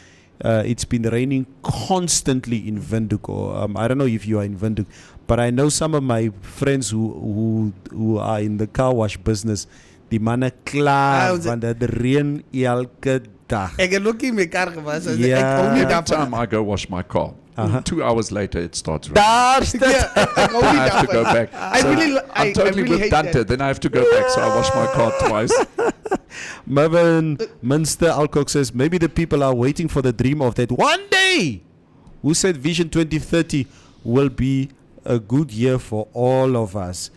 it's been raining constantly in Windhoek. I don't know if you are in Windhoek, but I know some of my friends who are in the car wash business. Die manne klaar want dit reën elke dag. Ek het ook nie my kar gewas. Ja. Ek hou nie Every daarvan. time I go wash my car, 2 hours later it starts raining. Daar's dit. Ek hou nie I have to go daarvan. back. I So really, I'm totally really with hate Dante. that. Then I have to go back, so I wash my car twice. Mervyn Munster Alcock says maybe the people are waiting for the dream of that one day. Who said Vision 2030 will be a good year for all of us?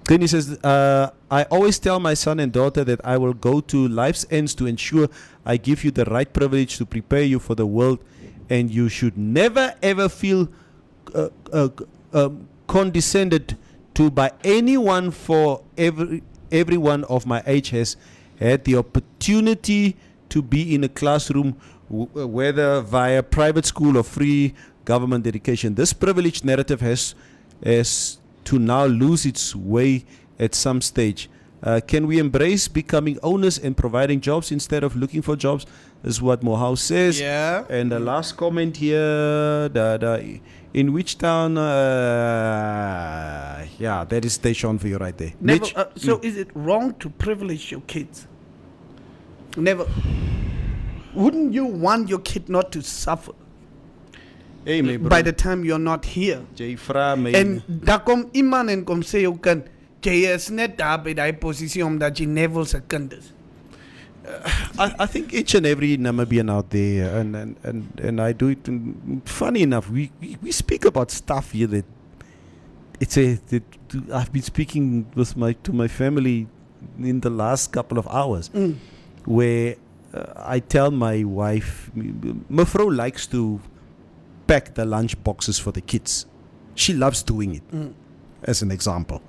Then he says, I always tell my son and daughter that I will go to life's ends to ensure I give you the right privilege to prepare you for the world, and you should never ever feel condescended to by anyone, for everyone of my age has had the opportunity to be in a classroom, whether via private school or free government education. This privileged narrative has to now lose its way at some stage. Can we embrace becoming owners and providing jobs instead of looking for jobs? Is what Mohau says. Yeah. And the last comment here, in which town? Yeah, that is station for you right there. Never, Mitch? so is it wrong to privilege your kids? Never. Wouldn't you want your kid not to suffer Hey, my bro. by the time you're not here? Jy vra my. En daar kom iemand en kom sê jou kind, jy is net daar by die posisie omdat jy Neville se kind is. I think each and every Namibian out there, and I do it. Funny enough, we speak about stuff here that I've been speaking with to my family in the last couple of hours, where I tell my wife, Mevrouw likes to pack the lunch boxes for the kids. She loves doing it, as an example.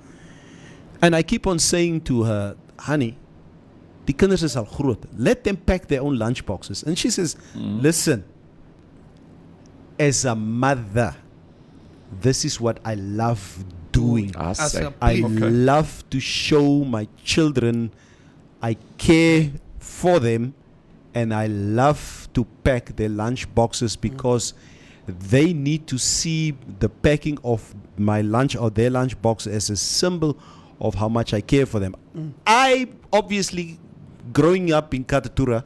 And I keep on saying to her, honey, die kinders is al groot. Let them pack their own lunch boxes. And she says, listen, as a mother, this is what I love doing. As a I people. love to show my children I care for them, and I love to pack their lunch boxes because they need to see the packing of my lunch or their lunch box as a symbol of how much I care for them. I obviously, growing up in Katatura,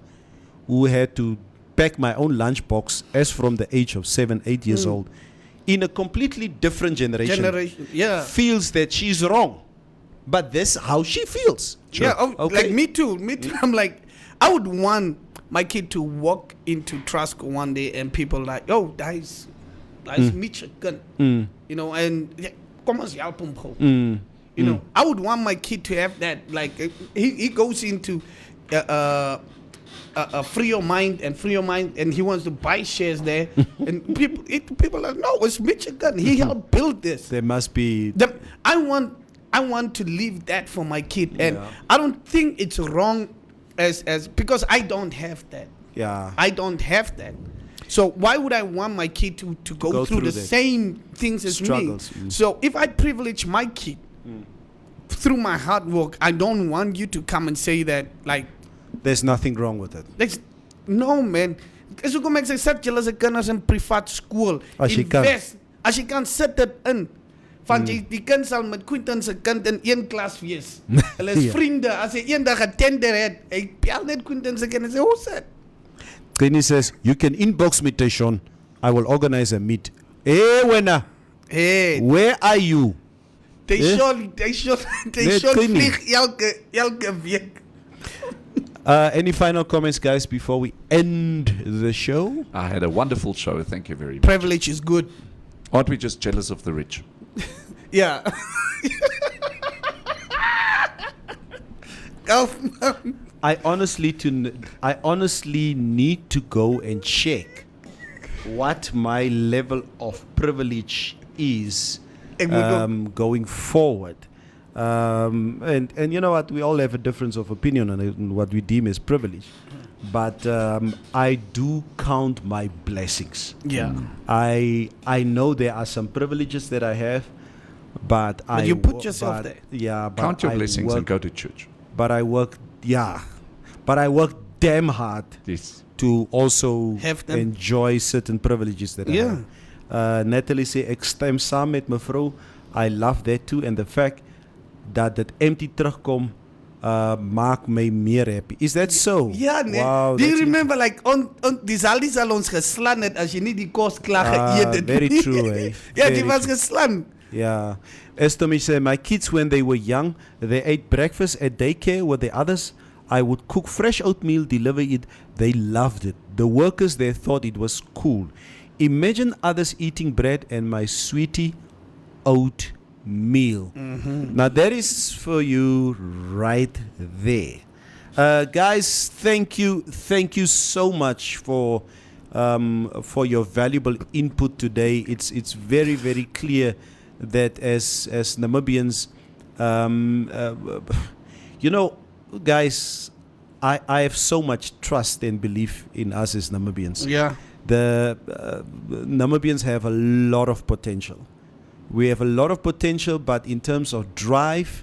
who had to pack my own lunch box as from the age of 7-8 years old, in a completely different generation, Yeah. feels that she's wrong. but that's how she feels. Yeah, Okay. like me too. Me too. I'm like, I would want my kid to walk into Trusco one day and people like, oh, that's Michigan. You know, and yeah, come on, you know, I would want my kid to have that. Like, he goes into a free of mind, and he wants to buy shares there. And people are, no, it's Michigan. He helped build this. There must be. I want to leave that for my kid, and Yeah. I don't think it's wrong as because I don't have that. Yeah. I don't have that. So why would I want my kid to go through the that. same things as Struggles. me? So if I privilege my kid through my hard work, I don't want you to come and say that, like, There's nothing wrong with it. no, man. Is hoekom ek sê sit julle se kinders in privaat skool. As jy kan. Invest. As jy kan, sit dit in. Want die kind sal met Quentin se kind in een klas wees. Hulle is Ja. vriende. As hy eendag 'n tender het, hy bel net Quentin se kind en sê, "Hoe sit?" Kenny says, you can inbox me, Teshon. I will organize a meet. Hey, Wena, Hey, where are you? they Eh? should Net Queenie. vlieg elke week. Any final comments, guys, before we end the show? I had a wonderful show. Thank you very much. Privilege is good. Aren't we just jealous of the rich? Yeah. I honestly need to go and check what my level of privilege is going forward. And you know what? We all have a difference of opinion on what we deem as privilege. But I do count my blessings. Yeah. I know there are some privileges that I have, but I you put yourself there. Yeah, but Count your I blessings work, and go to church. But I work, but I work damn hard Yes. to also Have them. enjoy certain privileges that I Yeah. have. Natalie sê ek stem saam met mevrou. I love that too, and the fact dat dit empty terugkom maak my meer happy. Is that so? Ja, nee. Wow, Do you that's remember, like, die sal ons geslaan het as jy nie die kos klaar geëet het very nie. true, eh? Ja, Very die was true. geslaan. Yeah. Estomi said, my kids, when they were young, they ate breakfast at daycare with the others. I would cook fresh oatmeal, deliver it. They loved it. The workers there thought it was cool. Imagine others eating bread and my sweetie oatmeal. Now that is for you right there. Guys, thank you so much for your valuable input today. It's very, very clear that as Namibians, you know, guys, I have so much trust and belief in us as Namibians. Yeah. The Namibians have a lot of potential. We have a lot of potential, but in terms of drive,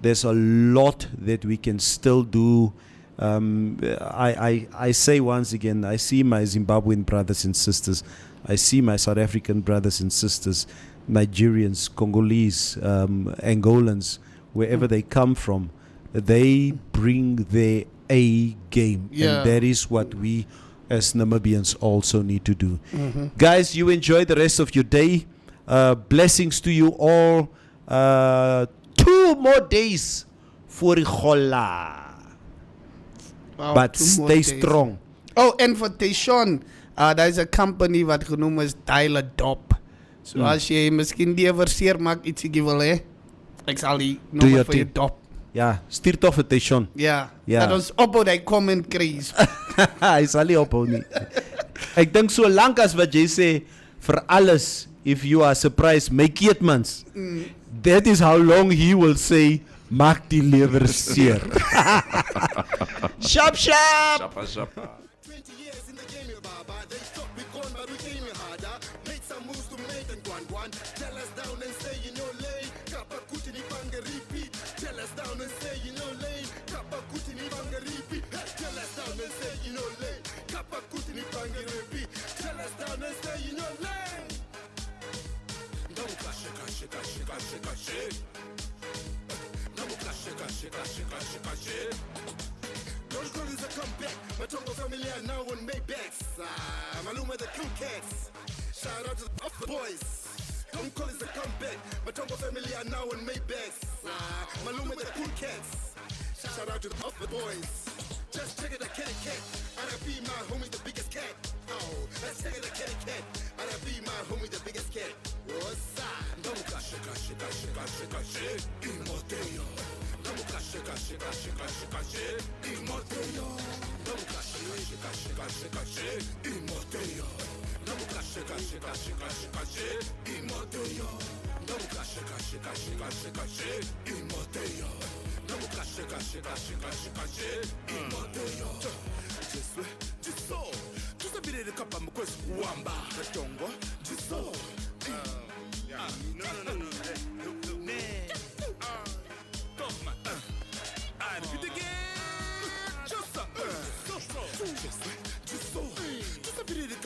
there's a lot that we can still do. I say once again, I see my Zimbabwean brothers and sisters. I see my South African brothers and sisters, Nigerians, Congolese, Angolans, wherever they come from. They bring their A game. Yeah. And that is what we as Namibians also need to do. Guys, you enjoy the rest of your day. Blessings to you all. 2 more days for Igola. Wow, But 2 more stay days. strong. Oh, en vir Teshon, daar is 'n company wat genoem is Dial a Dop. So as jy miskien die verseer maak ietsie wil hê, ek sal die Doe jou nommer vir jou ding. dop. Ja, stuur toch vir Teshon. Ja. Ja. Dat ons ophou die comment kries. Hy sal nie ophou nie. Ek dink so lank as wat jy sê vir alles, if you are surprised, make it mans. That is how long he will say maak die lewer seer. Sharp. 20 years in the game, Baba. They stop we gone, but we came harder. Made some moves to make and guan. Tell us down and stay in your lane. Kappa kutini banga repeat. Tell us down and stay in your lane. Kappa kutini banga repeat. Tell us down and stay in your lane. Kappa kutini banga repeat. Tell us down and stay in your lane. Don't clash. Don't clash. Those girls are come back. My tongue family are now on Maybachs. Maluma the cool cats. Shout out to the boys. Come call is a comeback. My Tongo family are now on Maybachs. Maluma with the cool cats. Shout out to the Upper Boys. Just check it, the kitty cat. R.I.P. my homie, the biggest cat. Oh, let's check it, the kitty cat. R.I.P. my homie, the biggest cat. What's up? Namuka shika shika shika shika shik. Imoteyo. Namuka shika shika shika shika shik. Imoteyo. Namuka shika shika shika shika shik. Imoteyo. Namuka shika shika shika shika shik. Imoteyo. Namuka shika shika shika shika shik. Imoteyo. Namuka shika shika shika shika shik. Imoteyo. Jiswe, jiso. Tusabire kapa mkwezi wamba. Katongo.